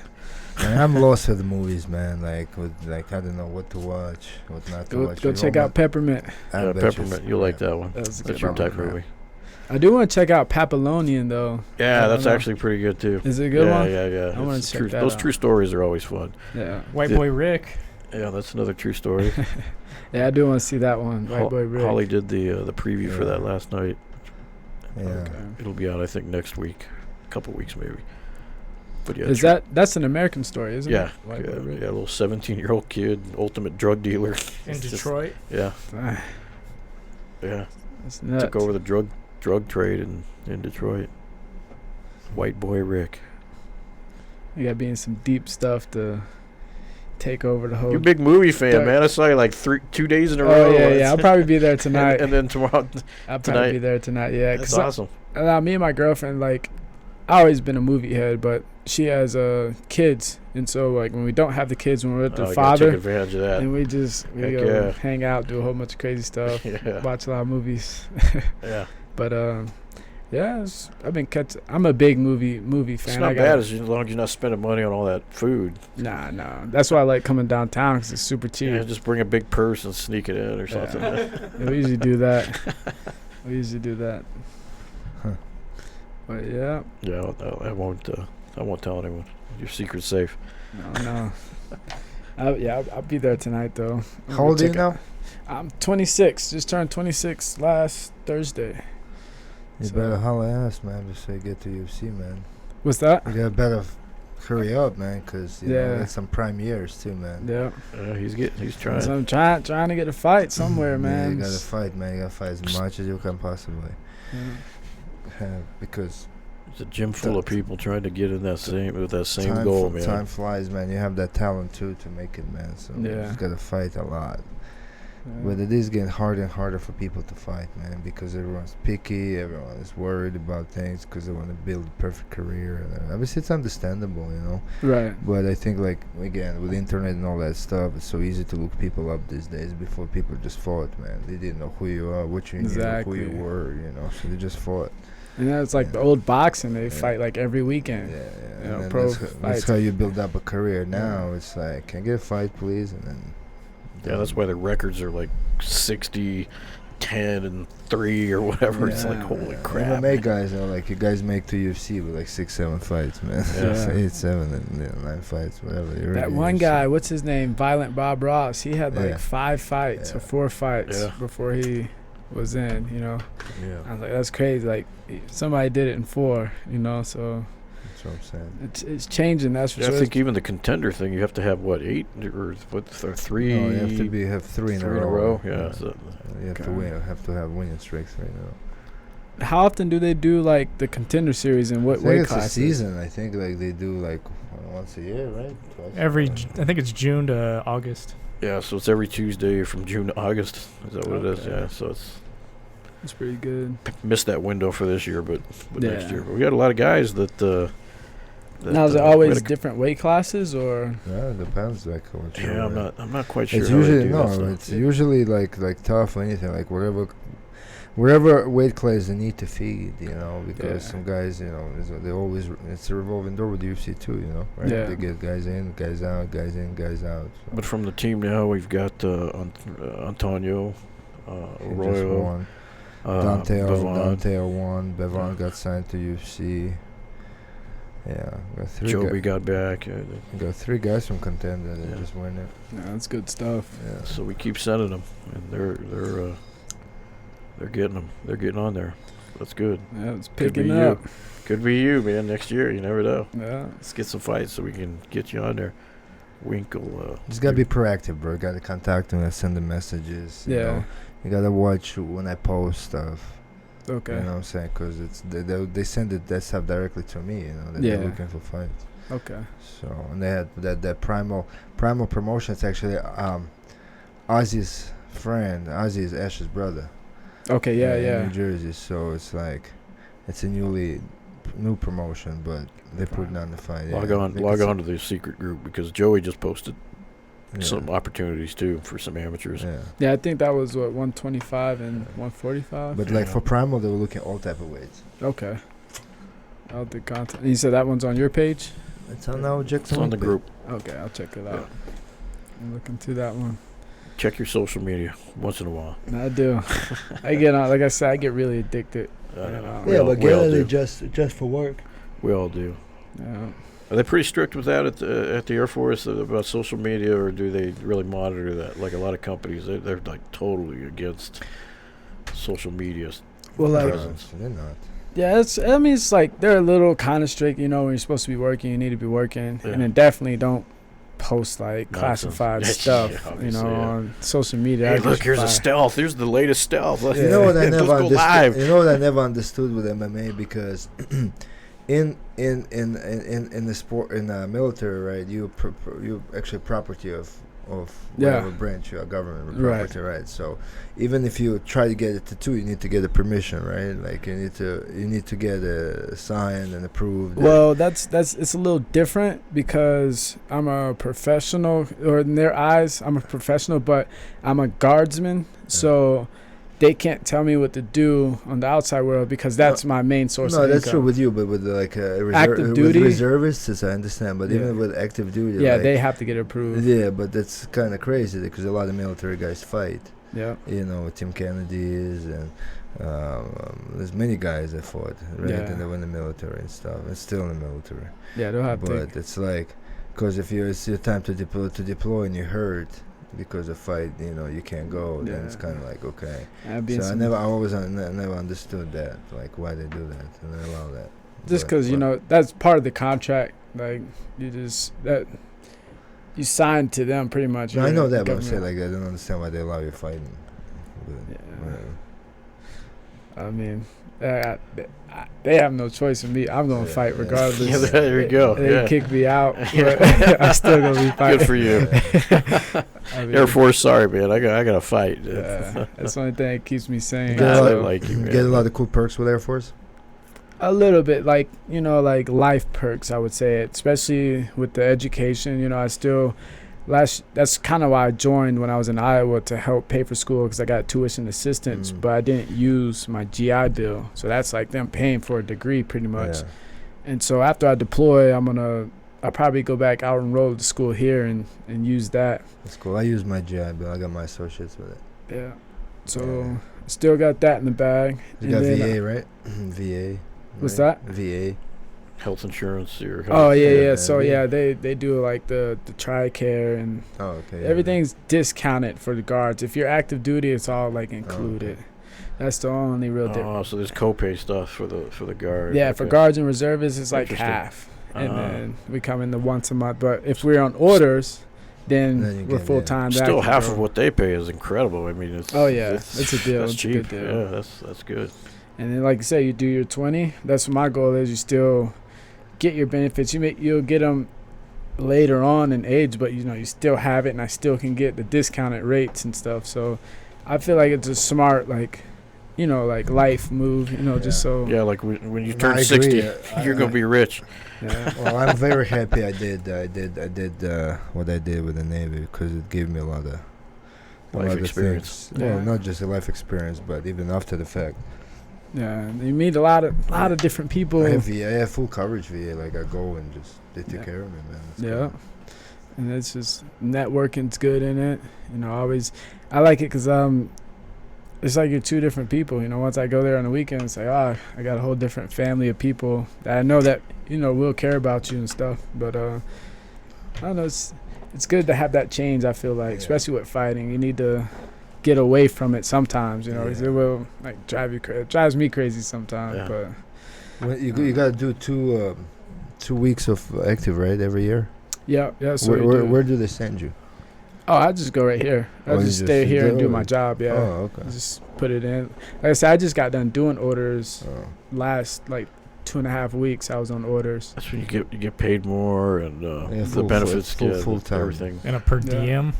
Man, I'm lost with the movies, man. Like I don't know what to watch, what not to watch. Go check out Peppermint. I bet Peppermint, you'll like that one. That's a That's good your one. type movie. I do want to check out Papillonian though. Yeah, I that's don't know. actually pretty good too. Is it a good yeah, one? Yeah. I wanna It's check true, that those out. true stories are always fun. Yeah. White Did- Boy Rick. Yeah, that's another true story. Yeah, I do want to see that one. White Boy Rick. Holly did the preview for that last night. Yeah. Okay. It'll be out, I think, next week, a couple weeks maybe. But yeah, That's an American story, isn't yeah, it? White Boy Rick. a little 17-year-old kid, ultimate drug dealer. In It's just- Detroit. Yeah, Ah, yeah. that's nuts. Took over the drug trade in Detroit. White Boy Rick. You gotta be in some deep stuff to take over the whole. You're a big movie fan, Dark- man. I saw you like 2 days in a Oh row. yeah. I'll probably be there tonight. and then tomorrow. I'll tonight. probably be there tonight. Yeah, That's 'cause awesome. me and my girlfriend, like, I always been a movie head, but she has kids, and so like when we don't have the kids, when we're with the You gotta father, take advantage of that. and we Heck go yeah. hang out, do a whole bunch of crazy stuff, Yeah, watch a lot of movies. yeah. But yeah, I've been I'm a big movie It's fan. not bad as long as you're not spending money on all that food. Nah. That's why I like coming downtown because it's super cheap. Yeah, just bring a big purse and sneak it in or something. Yeah, we usually do that. Huh. But yeah, Yeah, I won't tell anyone. Your secret's safe. no. I'll be there tonight though. I'm How old are you gonna now? I'm 26. Just turned 26 last Thursday. You So- better holler at us, man, before you get to UFC, man. What's that? You gotta better hurry up, man, because you Yeah. know, that's some prime years too, man. Yeah. He's trying. So I'm trying to get a fight somewhere, Yeah, man. you gotta fight, man. You gotta fight as much as you can possibly Yeah. have, because It's a gym full of people trying to get in that same time, goal, man. time flies, man. You have that talent too to make it, man. So you Yeah. just gotta fight a lot. Yeah. But it is getting harder and harder for people to fight, man, because everyone's picky, everyone is worried about things because they want to build a perfect career. And obviously, it's understandable, you know. Right. But I think, like, again, with the internet and all that stuff, it's so easy to look people up these days. Before, people just fought, man. They didn't know who you are, what you knew, Exactly. who you were, you know. So they just fought. And then it's like Yeah. the old boxing. They Yeah. fight like every Yeah, weekend. yeah. You know, And then pro that's fights. how you build up a career. Now it's like, can I get a fight, please? And then Yeah, that's why the records are like 60, 10, and 3 or whatever. It's like, holy crap. MMA guys are like, you guys make to UFC with like 6-7 fights, man. Yeah. 8-7 and 9 fights, whatever. You're That already one UFC. guy, what's his name? Violent Bob Ross. He had like Yeah. 5 fights or Yeah. 4 fights Yeah. before he was in. You know, Yeah. I was like, that's crazy. Like somebody did it in 4. You know, so That's what I'm saying. it's changing. That's for Yeah, I sure. think even the contender thing, you have to have what, 8 or 3? No, you have to have 3 in a 3 row. Yeah. So, You have to Okay. win. Have to have winning streaks right now. How often do they do like the Contender Series and I what think weight it's a classes? season. I think like they do like once a year, right? Twice. I think it's June to August. yeah, so it's every Tuesday from June to August. Is that what it is? Okay. Yeah, so it's It's pretty good. missed that window for this year, but next Yeah. year. But we got a lot of guys that. Now is it we always had a- different weight classes or? Yeah, it depends. Like what you're, Yeah, I'm not quite sure. It's how they usually do that stuff. it's usually like tough or anything, like whatever weight class they need to feed, you know, because Yeah. some guys, you know, they always it's a revolving door with UFC too, you know, right? Yeah. They get guys in, guys out, guys in, guys out. So. But from the team now, we've got Antonio, He just Arroyo, won. Bevon, Dante won. Bevon got signed to UFC. Yeah, got 3 Joby got back. got 3 guys from Contender that Yeah. just win it. No, that's good stuff. Yeah. So we keep sending them, and they're getting them. They're getting on there. That's good. Yeah, it's Could be picking you. up. Could be you, man. Next year, you never know. Yeah. Let's get some fights so we can get you on there. Winkle. Just gotta be proactive, bro. Gotta contact them and send them messages. You Yeah. know? You gotta watch when I post stuff. Okay. You know what I'm saying? Because they send that stuff directly to me. You know, they're Yeah. looking for fights. Okay. So and they had that primal promotion. It's actually Ozzy's friend. Ozzy is Ash's brother. Okay. Yeah. In Yeah. New Jersey. So it's like it's a newly new promotion, but they put on the fight. Log on to the secret group because Joey just posted some opportunities too for some amateurs. Yeah, I think that was what 125 and 145. But like for Primal, they were looking all type of weights. Okay. I'll do content. And you said that one's on your page? It's on our Jackson. It's on the group. Okay, I'll check it out. I'm looking through that one. Check your social media once in a while. I do. I get on. Like I said, I get really addicted. But get it just for work. We all do. Yeah. Are they pretty strict with that at the Air Force about social media, or do they really monitor that? Like a lot of companies, they're like totally against social media. Well, like presence. They're not. Yeah, it's like they're a little kind of strict. You know, when you're supposed to be working, you need to be working, and then definitely don't post like classified stuff. On social media. Hey, look, here's a stealth. Here's the latest stealth. You know what I never understood. You know what I never understood with MMA, because in the sport, in the military, right? You actually property of whatever branch you are, government property, right? So even if you try to get a tattoo, you need to get a permission, right? Like you need to get a signed and approved. Well, that's it's a little different because I'm a professional, or in their eyes, I'm a professional, but I'm a guardsman, so they can't tell me what to do on the outside world because that's my main source of income. No, that's true with you, but with like active duty, with reservists, I understand. But even with active duty, they have to get approved. Yeah, but that's kind of crazy because a lot of military guys fight. Yeah, Tim Kennedy's and there's many guys that fought, right? And they were in the military and stuff, and still in the military. Yeah, they'll have to. But it's like, because if it's your time to deploy and you're hurt because of fight, you can't go. Then it's kind of like, okay. So I never understood that, like why they do that and they allow that. Just because that's part of the contract. Like you sign to them pretty much. No, I know that, but I'm saying like I don't understand why they allow you fighting. I mean, they have no choice in me. I'm gonna fight regardless. Yeah, there you go. They kick me out, but I'm still gonna be fighting. Good for you. Air Force, sorry man, I gotta fight. That's the only thing that keeps me sane. Get a lot of cool perks with Air Force. A little bit, like life perks, I would say, especially with the education. I still that's kind of why I joined when I was in Iowa, to help pay for school, because I got tuition assistance, but I didn't use my GI Bill, so that's like them paying for a degree pretty much. And so after I deploy, I'll probably go back out and roll to school here and use that. That's cool. I use my GI Bill. I got my associates with it. Yeah. So still got that in the bag. You got VA, right? VA. What's that? VA. Health insurance. So they do like the TRICARE and everything's discounted for the guards. If you're active duty, it's all like included. That's the only real difference. So there's copay stuff for the guards. Yeah, for guards and reservists, it's like half, and then we come in the once a month. But if we're on orders, then we're full time. Still half of what they pay is incredible. I mean, it's a deal. That's it's cheap. A good deal. Yeah, that's good. And then, like you say, you do your 20. That's what my goal is. You still get your benefits. You'll get them later on in age, but you still have it, and I still can get the discounted rates and stuff. So I feel like it's a smart life move. Just so. Yeah, like when you turn 60, you're gonna be rich. Yeah. Well, I'm very happy I did what I did with the Navy, because it gave me a lot of life experience. Well, not just a life experience, but even after the fact. Yeah, you meet a lot of different people. I have full coverage VA. Like I go and just they take care of me, man. Cool. And it's just networking's good in it. I like it because it's like you're two different people. Once I go there on the weekend, it's like, I got a whole different family of people that I know that will care about you and stuff. But I don't know. It's good to have that change. I feel like, especially with fighting, you need to get away from it sometimes, it will drive you crazy. It drives me crazy sometimes, but you got to do 2 weeks of active, right, every year? Yeah. So where do they send you? Oh, I just go right here. I just stay here and do my job. Yeah. Oh, okay. Just put it in. Like I said, I just got done doing orders last 2.5 weeks. I was on orders. That's when you get paid more, and the benefits full time, everything, and a per diem.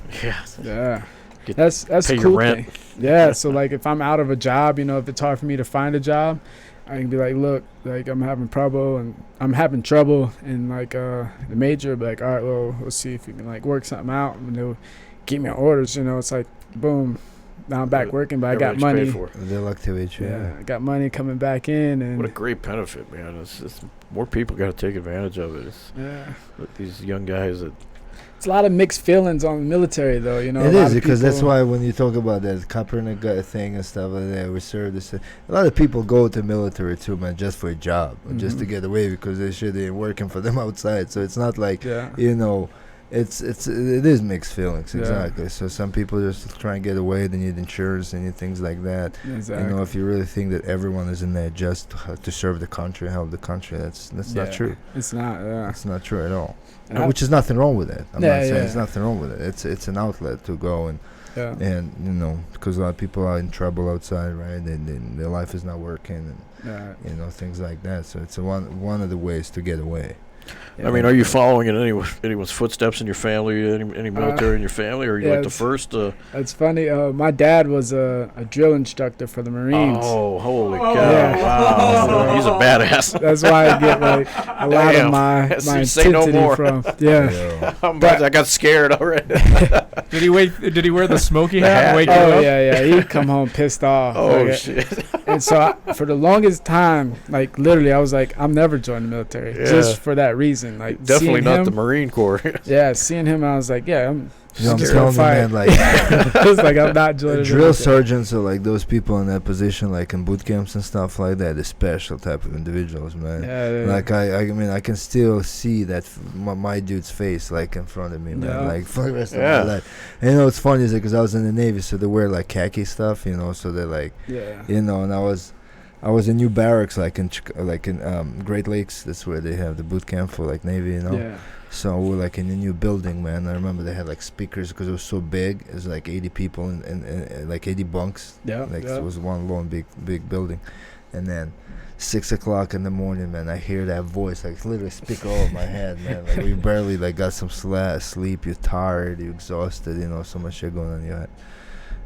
Yeah. That's pay cool your rent. thing. Yeah, so like if I'm out of a job, if it's hard for me to find a job, I can be like, look, like I'm having trouble and like the major, be like, all right, well, let's see if we can like work something out, and they'll keep me on orders. You know, it's like boom, now I'm back working, but I got money. They'll activate you. Yeah, I got money coming back in, and what a great benefit, man! It's more people got to take advantage of it. With these young guys that. It's a lot of mixed feelings on the military, though. You know, it is because that's why when you talk about that Kaepernick thing and stuff like that, we serve this. A lot of people go to military too, man, just for a job, just to get away because they shit ain't working for them outside. So it's not like you know, it is mixed feelings exactly. So some people just try and get away. They need insurance and things like that. Exactly. You know, if you really think that everyone is in there just to serve the country, help the country, that's not true. It's not. Yeah. It's not true at all. Which is nothing wrong with it. I'm not saying there's nothing wrong with it. It's an outlet to go and you know, because a lot of people are in trouble outside, right? And their life is not working, and you know, things like that. So it's one of the ways to get away. I mean, are you following in anyone's footsteps in your family, any military in your family, or are you like the first? It's funny. My dad was a drill instructor for the Marines. Oh, holy cow! Yeah. Wow, he's a badass. That's why I get like a lot of my intensity from. Yeah, I got scared already. Did he wear the smoky hat and wake you up? Yeah. He'd come home pissed off. Oh shit! And so for the longest time, like literally, I was like, I'm never joining the military just for that reason. Like definitely not the Marine Corps. Seeing him, I was like, I'm telling you, man, like it's like I'm not joining. Drill sergeants are like those people in that position, like in boot camps and stuff like that. They're special type of individuals, man. Yeah. Like I mean, I can still see that my dude's face, like in front of me, man. Like for the rest of my life. And you know, it's funny is because I was in the Navy, so they wear like khaki stuff, you know. So they're like, you know, and I was in New Barracks, like in Great Lakes. That's where they have the boot camp for like Navy, you know. Yeah. So we're like in a new building, man. I remember they had like speakers because it was so big. It was like 80 people and like 80 bunks. It was one long big building. And then 6 o'clock in the morning, man, I hear that voice like literally speak over my head, man. Like we barely like got some sleep. You're tired. You're exhausted. You know, so much shit going on in your head.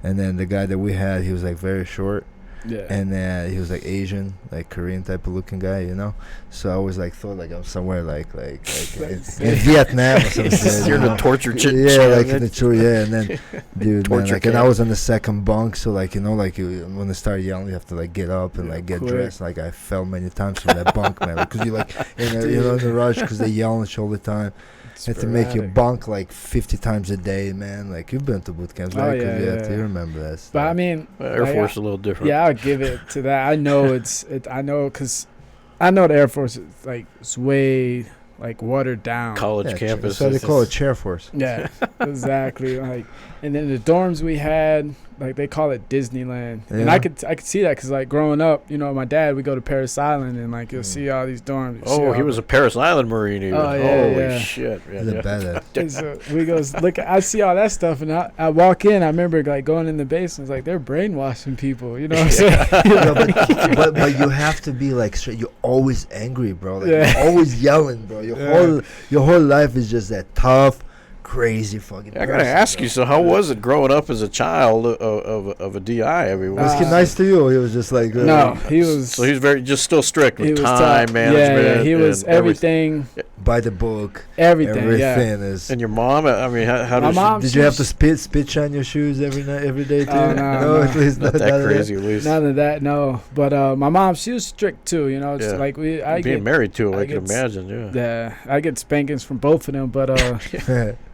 And then the guy that we had, he was like very short. Yeah. And he was like Asian, like Korean type of looking guy, you know. So I always like thought like I'm somewhere like in Vietnam or something. You're the torture chick. Yeah, like in the and then dude, man, like, and I was on the second bunk, so like, you know, like when they start yelling, you have to like get up and like get dressed. Like I fell many times from that bunk, man, because you like in the rush because they yell at you all the time. You have to make your bunk like 50 times a day, man. Like you've been to boot camps, right? You remember that stuff. But I mean, Air Force is a little different. Yeah, I'll give it to that. I know I know because I know the Air Force is like it's way like watered down. College campus. So they call it Chair Force. Yeah, exactly. Like, and then the dorms we had, like they call it Disneyland, and I could see that because like growing up, you know, my dad, we go to Paris Island and like you'll see all these dorms. Oh, he was a Paris Island Marine. Even. Oh yeah, holy shit! Yeah. So we goes look. I see all that stuff, and I walk in. I remember like going in the basement, like they're brainwashing people. You know what I'm saying? but you have to be like straight. You're always angry, bro. Like, you're always yelling, bro. Your whole life is just that tough, crazy fucking. I gotta ask you. So, how was it growing up as a child of a DI? I mean, was he nice to you? Or he was just like no, he was. So he's just still strict with time management. Yeah, he was everything by the book. Everything is. And your mom? I mean, how did you have to spit shine your shoes every day too? No, at least not that crazy. At least none of that. No, but my mom, she was strict too. You know, it's like being married to her, I can imagine. Yeah, I get spankings from both of them, but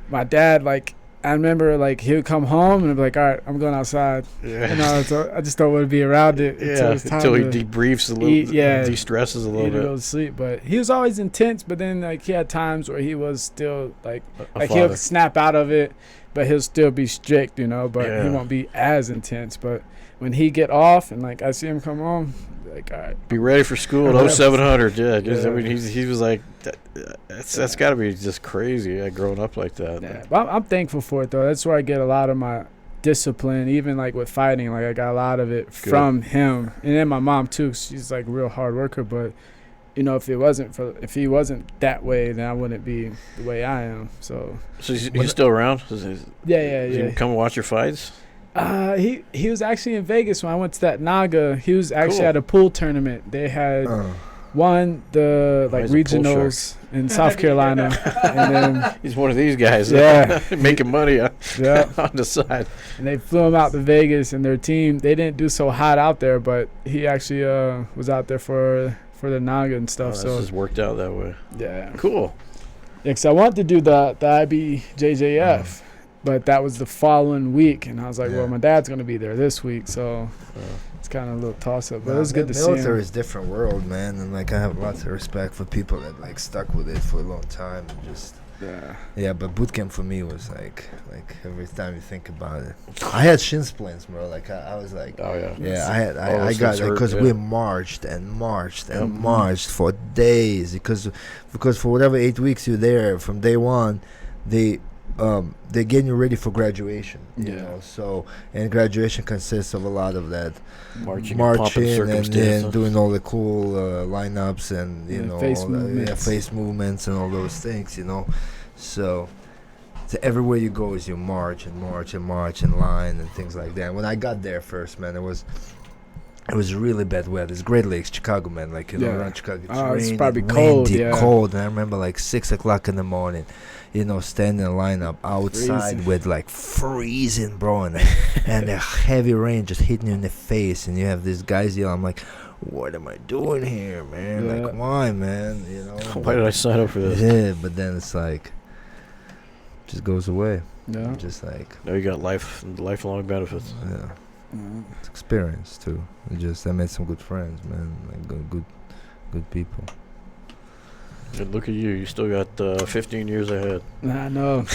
my dad, like, I remember, like, he would come home and be like, all right, I'm going outside. Yeah. You know, so I just don't want to be around it until he debriefs a little, de-stresses a little bit. Go to sleep. But he was always intense, but then, like, he had times where he was still, like he'll snap out of it, but he'll still be strict, you know, but he won't be as intense. But when he get off and, like, I see him come home, like, all right. Be ready for school at 0700. I mean, he was like, that's got to be just crazy growing up like that. Yeah, but I'm thankful for it, though. That's where I get a lot of my discipline, even, like, with fighting. Like, I got a lot of it from him. And then my mom, too. She's, like, a real hard worker. But, you know, if he wasn't that way, then I wouldn't be the way I am. So he's still around? Yeah. Does he come and watch your fights? He was actually in Vegas when I went to that Naga. He was actually Cool. at a pool tournament. They had won the like he's a pool regionals in South Carolina, and then He's one of these guys. Yeah. Making money on yeah, the side. and they flew him out to Vegas. And their team, they didn't do so hot out there, but he actually was out there for the Naga and Oh, stuff. this So has worked out that way. yeah, Cool. because I wanted to do the IBJJF. But that was the following week, and I was like, Yeah. well, my dad's going to be there this week, so it's kind of a little toss-up. But it was good to see Military him. is a different world, man, and like I have lots of respect for people that like stuck with it for a long time. And just Yeah. but boot camp for me was like every time you think about it, I had shin splints, bro. Like I was like, Oh, yeah. yeah, All I those got things hurt, because yeah. we marched and marched and Yep. marched for days because for whatever 8 weeks you're there from day one, they're getting you ready for graduation. You Yeah. know, so and graduation consists of a lot of that Marching and pumping and circumstances. doing all the cool lineups and you Yeah, know face all the, movements. face movements and all those things. You know, so everywhere you go is you march and march and march in line and things like that. When I got there first, man, it was really bad weather. It's Great Lakes, Chicago, man. Like, you know, Yeah. around Chicago, it's Oh, it's rainy, probably cold, windy, yeah. cold. And I remember like 6 o'clock in the morning, you know, standing in line up outside Freezing. with like freezing, bro, and the heavy rain just hitting you in the face. And you have these guys yelling. I'm like, what am I doing here, man? Yeah. Like, why, man? You know? Why did I sign up for this? Yeah, but then it's like, just goes away. Yeah. Just like, Now you got lifelong benefits. yeah. Mhm. It's experience too. I made some good friends, man. Like good people. And look at you. You still got 15 years ahead. I know.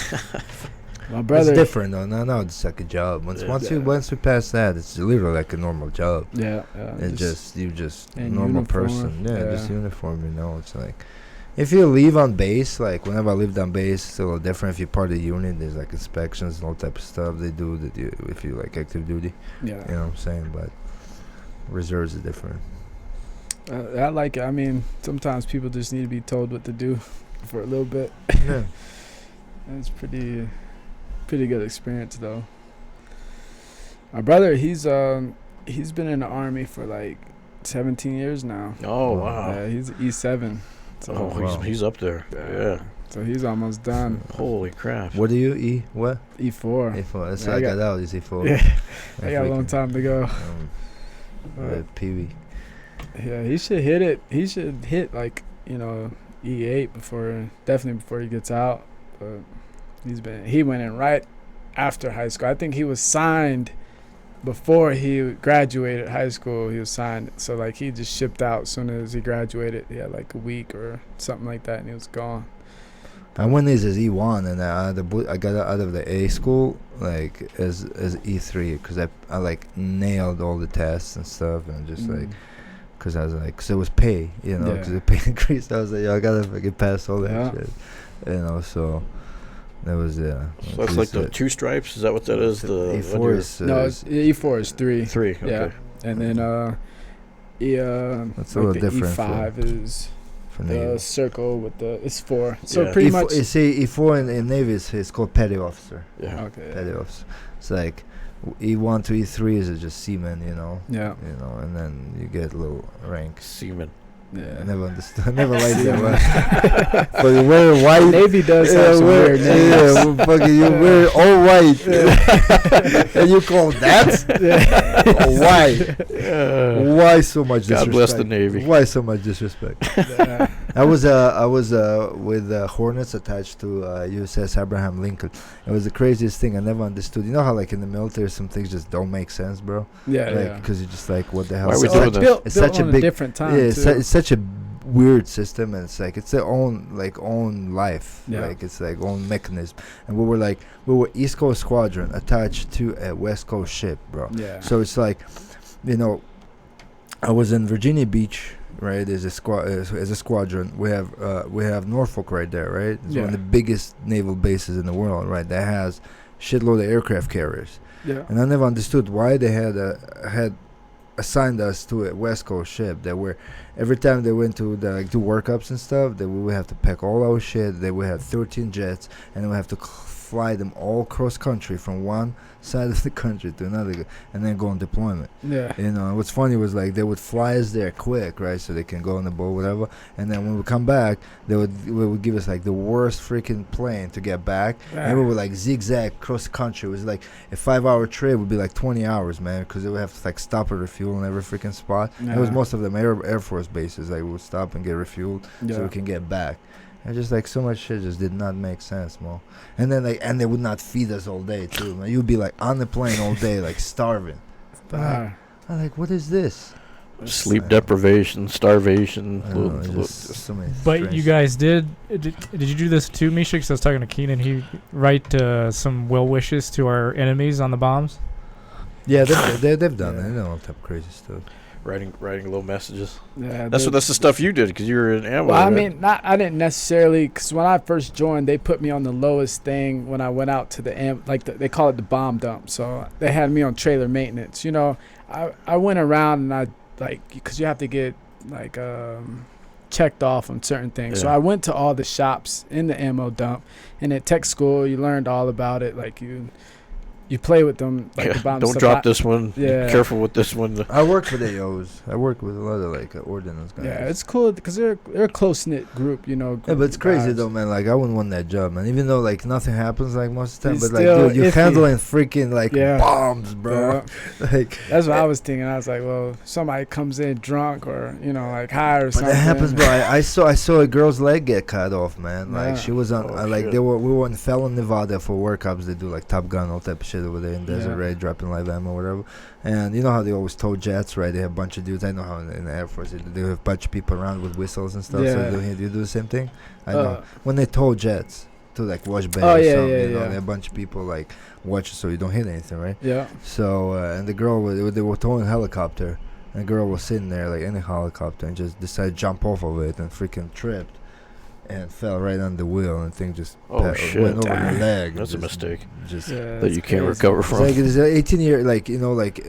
My brother. It's different though. No, it's like a job. Once Yeah. once we pass that, it's literally like a normal job. Yeah. It's you just in normal uniform, person. Yeah, yeah. just uniform. You know, it's like if you leave on base, like whenever I lived on base, it's a little different. If you're part of the unit, there's like inspections and all type of stuff they do that you if you like active duty. Yeah. You know what I'm saying? But reserves are different. I like it. I mean, sometimes people just need to be told what to do for a little bit. Yeah. It's pretty good experience though. My brother, he's been in the army for like 17 years now. Oh, wow. Yeah, he's E7. So, Oh, wow. he's up there. Yeah. so he's almost done. Holy crap. What do you eat? What? E4. E4. That's Yeah, what I I got- got out. Is E4. Yeah, I got a long time to go. Pee wee. Yeah, he should hit it. He should hit like, E8 definitely before he gets out. But he went in right after high school. I think he was signed before he graduated high school. He was signed, so like he just shipped out as soon as he graduated. He had like a week or something like that, and he was gone. I went as E1 and I got out of the A school like as E3 because I like nailed all the tests and stuff and just like because I was like because it was pay because the pay increased. I was like, yo, I gotta fucking pass all that shit, so that was So that's like the two stripes? Is that what that is? The E4 is No, E4 is 3. 3. Okay. Yeah, and then that's a little the different E5 is for the Navy. circle with it's 4. So Yeah. pretty E4, much. you see E4 in Navy is called petty officer. Yeah. Okay. Petty officer. It's like E1 to E3 is just seaman, Yeah. and then you get a little rank. Seaman. Yeah. I never understood. I never liked that one. Fucking wear white. Navy does have some weird names. Yeah, fucking you wear all white, and you call that why? Why so much disrespect? God bless the Navy. Why so much disrespect? Yeah. I was with Hornets attached to USS Abraham Lincoln. It was the craziest thing. I never understood. You know how like in the military some things just don't make sense, bro. Yeah. Because you're just like, what the hell? Why are we It's doing like- this? Built, It's built such a on big- different time. yeah, too. it's such a weird system, and it's like it's their own life. Yeah. Like it's like own mechanism. And we were East Coast Squadron attached to a West Coast ship, bro. Yeah. So it's like, I was in Virginia Beach, right? As a squadron, we have Norfolk right there, right? It's one of the biggest naval bases in the world, right? That has shitload of aircraft carriers. Yeah. And I never understood why they had assigned us to a West Coast ship that were every time they went to do workups and stuff, that we would have to pack all our shit. They would have 13 jets, and we have to fly them all cross country from one side of the country to another, and then go on deployment. Yeah. You know, what's funny was like they would fly us there quick, right, so they can go on the boat, whatever. And then when we come back, they would give us like the worst freaking plane to get back. And we would like zigzag cross the country. It was like a 5-hour trip would be like 20 hours, man, because they would have to like stop and refuel in every freaking spot. It was most of them Air Force bases. Like we would stop and get refueled so we can get back. And just like so much shit just did not make sense, Mo. And then they would not feed us all day too, man. You'd be like on the plane all day, like starving. I'm like, what is this? Sleep deprivation, starvation. So many But you guys did you do this too, Misha? Because I was talking to Kenan. He write some well wishes to our enemies on the bombs. Yeah, they've done that. They don't have crazy stuff. Writing little messages. Yeah, that's the stuff you did because you were in ammo. Well, I right? mean, I didn't necessarily, because when I first joined, they put me on the lowest thing when I went out to they call it the bomb dump. So they had me on trailer maintenance. You know, I went around and I because you have to get like checked off on certain things. So I went to all the shops in the ammo dump, and at tech school you learned all about it. Like you play with them. Like the bomb don't drop this one. Yeah. Be careful with this one. I worked with AOs. I worked with a lot of like ordnance guys. Yeah, it's cool because they're a close knit group, you know. Yeah, but it's crazy though, man. Like I wouldn't want that job, man. Even though like nothing happens like most of the time, It's but like dude, you're iffy. handling freaking like bombs, bro. Yeah. Like that's what I was thinking. I was like, well, if somebody comes in drunk or like high or but something. that happens, bro. I saw a girl's leg get cut off, man. Like Yeah. she was on like we were in Fallon, Nevada for workups. They do like Top Gun, all type of shit over there in Desert Ray, dropping live ammo, whatever. And you know how they always tow jets, right? They have a bunch of dudes. I know how in the Air Force they have a bunch of people around with whistles and stuff. Yeah. So you do the same thing. I know when they tow jets to like wash bay Oh, or yeah, something. yeah, You know, yeah. there are a bunch of people like watch so you don't hit anything, right? Yeah. So and the girl they were towing a helicopter, and the girl was sitting there like in a helicopter and just decided to jump off of it and freaking tripped and fell right on the wheel, and thing just shit. went over her leg. That's a Just- mistake Just that you can't recover it's from. like it's 18 year, like you know, like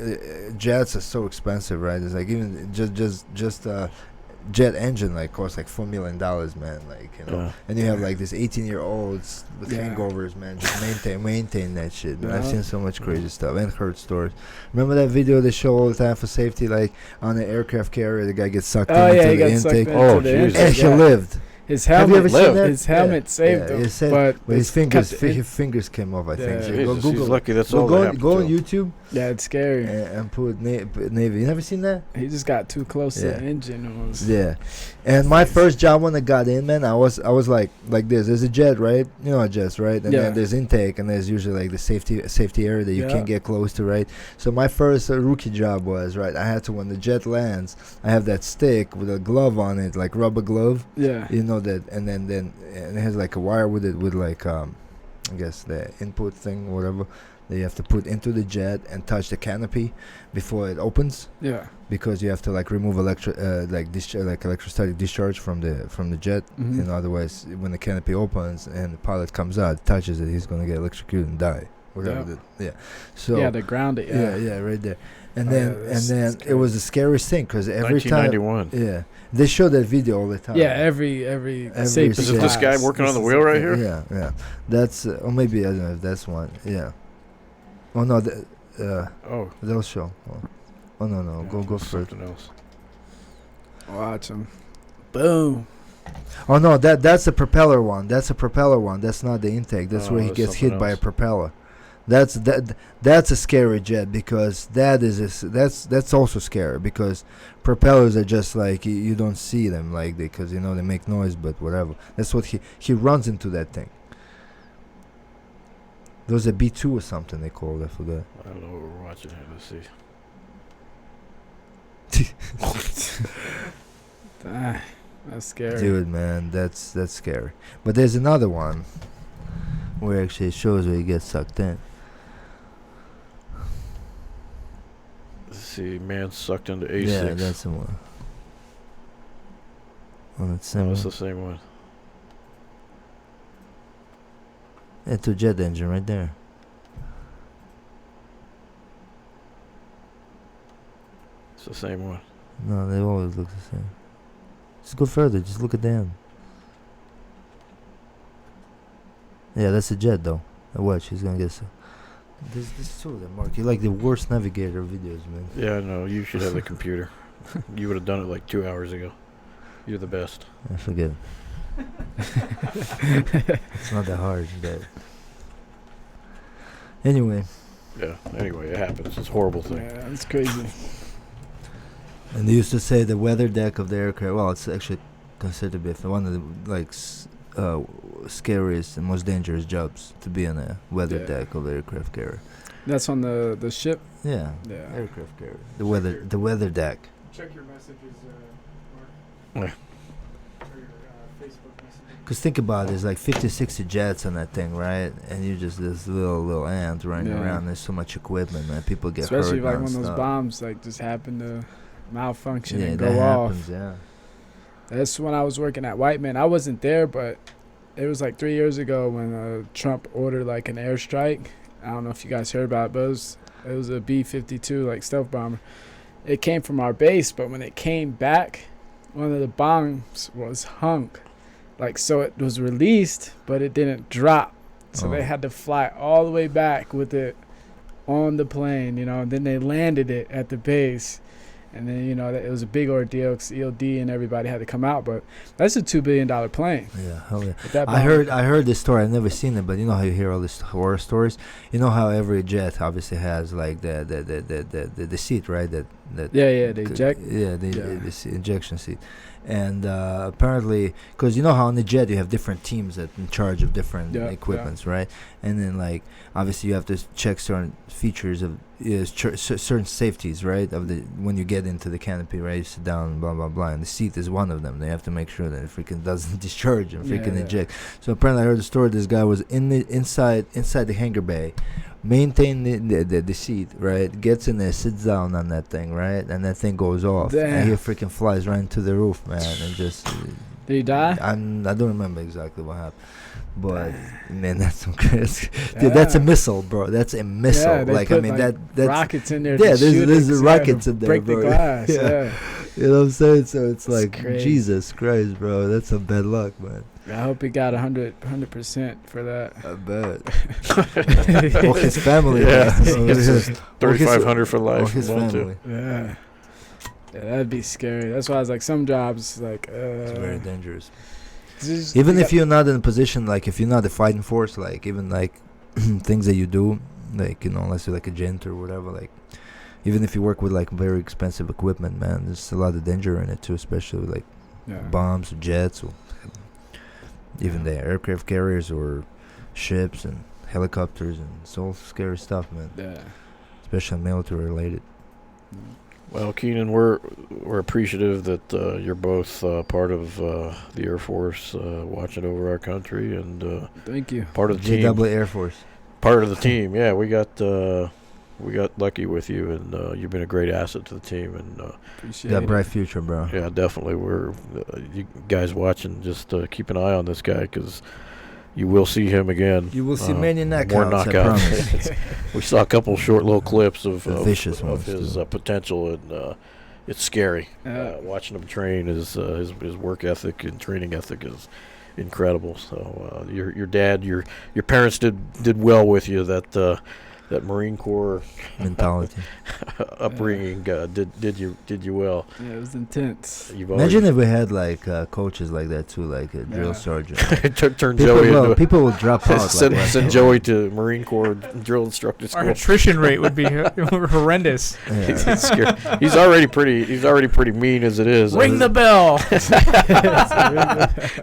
jets are so expensive, right? It's like even just jet engine like costs like $4 million, man. Like you know, and you have like this 18-year-olds with hangovers, man. Just maintain that shit. Man. I've seen so much crazy stuff and heard stories. Remember that video they show all the time for safety, like on the aircraft carrier, the guy gets sucked into the intake. Oh, Jesus. And he lived. His Have you helmet, ever seen that? his helmet saved him, but his fingers came off. I think. So go Jesus, Google. he's lucky that's Go, all go, that happened go to on him. YouTube yeah, it's scary. and put Navy. You never seen that? He just got too close to the engine. Almost. Yeah. And my first job when I got in, man, I was like this. There's a jet, right? You know a jet, right? And then there's intake, and there's usually like the safety area that you can't get close to, right? So my first rookie job was right. I had to, when the jet lands, I have that stick with a glove on it, like rubber glove. Yeah. You know that, and then and it has like a wire with it with like I guess the input thing, whatever. That you have to put into the jet and touch the canopy before it opens. Yeah. Because you have to like remove electrostatic discharge from the jet. Mm-hmm. You know, otherwise when the canopy opens and the pilot comes out, touches it, he's gonna get electrocuted and die. Whatever. So they ground it. Yeah, right there. And then it was the scariest thing because every time. 1991. They show that video all the time. Yeah, every safety. Is it this guy working on the wheel right here? Yeah. That's or maybe I don't know if that's one. Yeah. Oh no. They'll show. Oh no. Yeah, Go for it. something else. Watch him. Boom. Oh no, that's a propeller one. That's a propeller one. That's not the intake. That's where he gets hit by a propeller. That's a scary jet because that's also scary because propellers are just like you don't see them like because you know they make noise, but whatever. That's what he runs into that thing. There was a B2 or something they called it. I forgot. I don't know what we're watching here. Let's see. That's scary. Dude, man, that's scary. But there's another one where actually it shows where you get sucked in. Let's see. Man sucked into A6. Yeah, that's the one. Oh, that's Oh, similar. it's the same one. It's a jet engine right there. It's the same one. No, they always look the same. Just go further. Just look at the end. Yeah, that's a jet though. Watch, he's gonna get some. This two of them, Mark. You're like the worst navigator videos, man. Yeah, I know. You should have the computer. You would have done it like 2 hours ago. You're the best. I forget. It's not that hard, but anyway. Yeah. Anyway, it happens. It's a horrible thing. Yeah, it's crazy. And they used to say the weather deck of the aircraft. Well, it's actually considered to be one of the scariest and most dangerous jobs to be on a weather deck of the aircraft carrier. That's on the ship. Yeah. Aircraft carrier. The weather deck. Check your messages, Yeah. Mark. Or your Facebook messages. Because think about it, there's like 50, 60 jets on that thing, right? And you're just this little ant running around. There's so much equipment, man. People get hurt. Especially like when non-stop. those bombs like just happen to malfunction and that go off. happens, yeah. That's when I was working at Whiteman. I wasn't there, but it was like 3 years ago when Trump ordered like an airstrike. I don't know if you guys heard about it, but it was a B-52 like stealth bomber. It came from our base, but when it came back, one of the bombs was hung. Like, so it was released, but it didn't drop. So they had to fly all the way back with it on the plane, and then they landed it at the base. And then, it was a big ordeal because ELD and everybody had to come out. But that's a $2 billion plane. Yeah, hell yeah. I heard this story. I've never seen it, but you know how you hear all these horror stories? You know how every jet obviously has, like, the seat, right? The ejection seat. And apparently, because you know how on the jet you have different teams that in charge of different equipments, right? And then, like, obviously you have to check certain features of certain safeties, right? When you get into the canopy, right? You sit down, blah blah blah, and the seat is one of them. They have to make sure that it freaking doesn't discharge and freaking eject. So apparently, I heard the story. This guy was inside the hangar bay, maintain the seat, right? Gets in there, sits down on that thing, right? And that thing goes off. Damn. And he freaking flies right into the roof, man, and just. Did he die? I don't remember exactly what happened. But man, that's some crazy. Dude, that's a missile, bro. That's a missile. That's rockets in there. Yeah, there's rockets in there, break bro. the glass. Yeah. You know what I'm saying? So it's like crazy. Jesus Christ, bro. That's some bad luck, man. I hope he got 100% for that. I bet. Or his family. Yeah, man. 3,500 for life. Or his family. Yeah, that'd be scary. That's why I was like, some jobs like. It's very dangerous. Even if you're not in a position, like if you're not a fighting force, like even like things that you do, like unless you're like a gent or whatever, like even if you work with like very expensive equipment, man, there's a lot of danger in it too, especially with, like bombs or jets or even the aircraft carriers or ships and helicopters, and it's all scary stuff, man. Yeah, especially military related. Well, Kenan, we're appreciative that you're both part of the Air Force, watching over our country, and thank you. Part of the team. JW Air Force. Part of the team. Yeah, we got lucky with you, and you've been a great asset to the team, and appreciate got it. bright future, bro. Yeah, definitely. We're you guys watching. Just keep an eye on this guy, because you will see him again. You will see many knockouts. More I knockouts. promise. We saw a couple short little clips of his too. potential, and it's scary. Yeah. Watching him train, his work ethic and training ethic is incredible. So your dad, your parents did well with you. That Marine Corps mentality, upbringing did you well. Yeah, it was intense. Imagine if we had like coaches like that too, like a drill sergeant. Turn Joey into people will drop out. Send Joey to Marine Corps drill instructor school. Our attrition rate would be horrendous. Yeah. He's already pretty mean as it is. Ring the bell.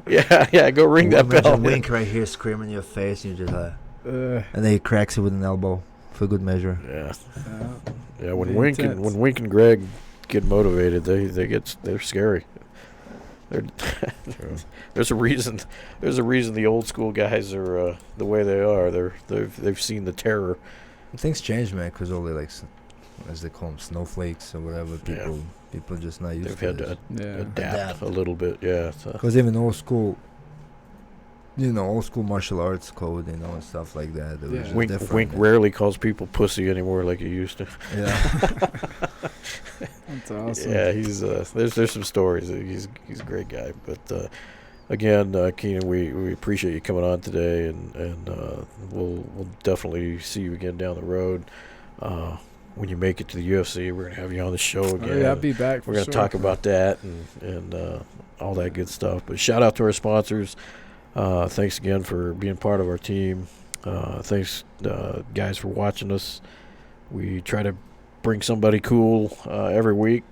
Yeah, go ring that bell. Wink right here, screaming in your face, and you just and then he cracks it with an elbow for good measure. Yeah. When Wink and Greg get motivated, they're scary. There's a reason the old school guys are the way they are. They've seen the terror. Things change, man, because all the as they call them, snowflakes or whatever. People just not used to. They've had to adapt a little bit. Yeah. Because even old school martial arts code, and stuff like that. Wink rarely calls people pussy anymore like he used to. Yeah. That's awesome. Yeah, he's there's some stories. He's a great guy, but again, Kenan, we appreciate you coming on today, and we'll definitely see you again down the road. When you make it to the UFC, we're gonna have you on the show again. Oh, yeah, I'll be back. We're gonna talk about that and all that good stuff. But shout out to our sponsors. Thanks again for being part of our team. Thanks, guys, for watching us. We try to bring somebody cool every week.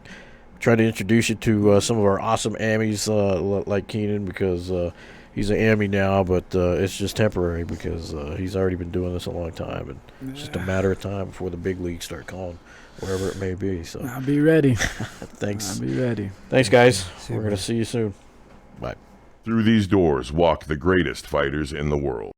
Try to introduce you to some of our awesome Amis like Kenan, because he's an Ami now, but it's just temporary because he's already been doing this a long time, and it's just a matter of time before the big leagues start calling, wherever it may be. So I'll be ready. Thanks. I'll be ready. Thanks, guys. We're going to see you soon. Bye. Through these doors walk the greatest fighters in the world.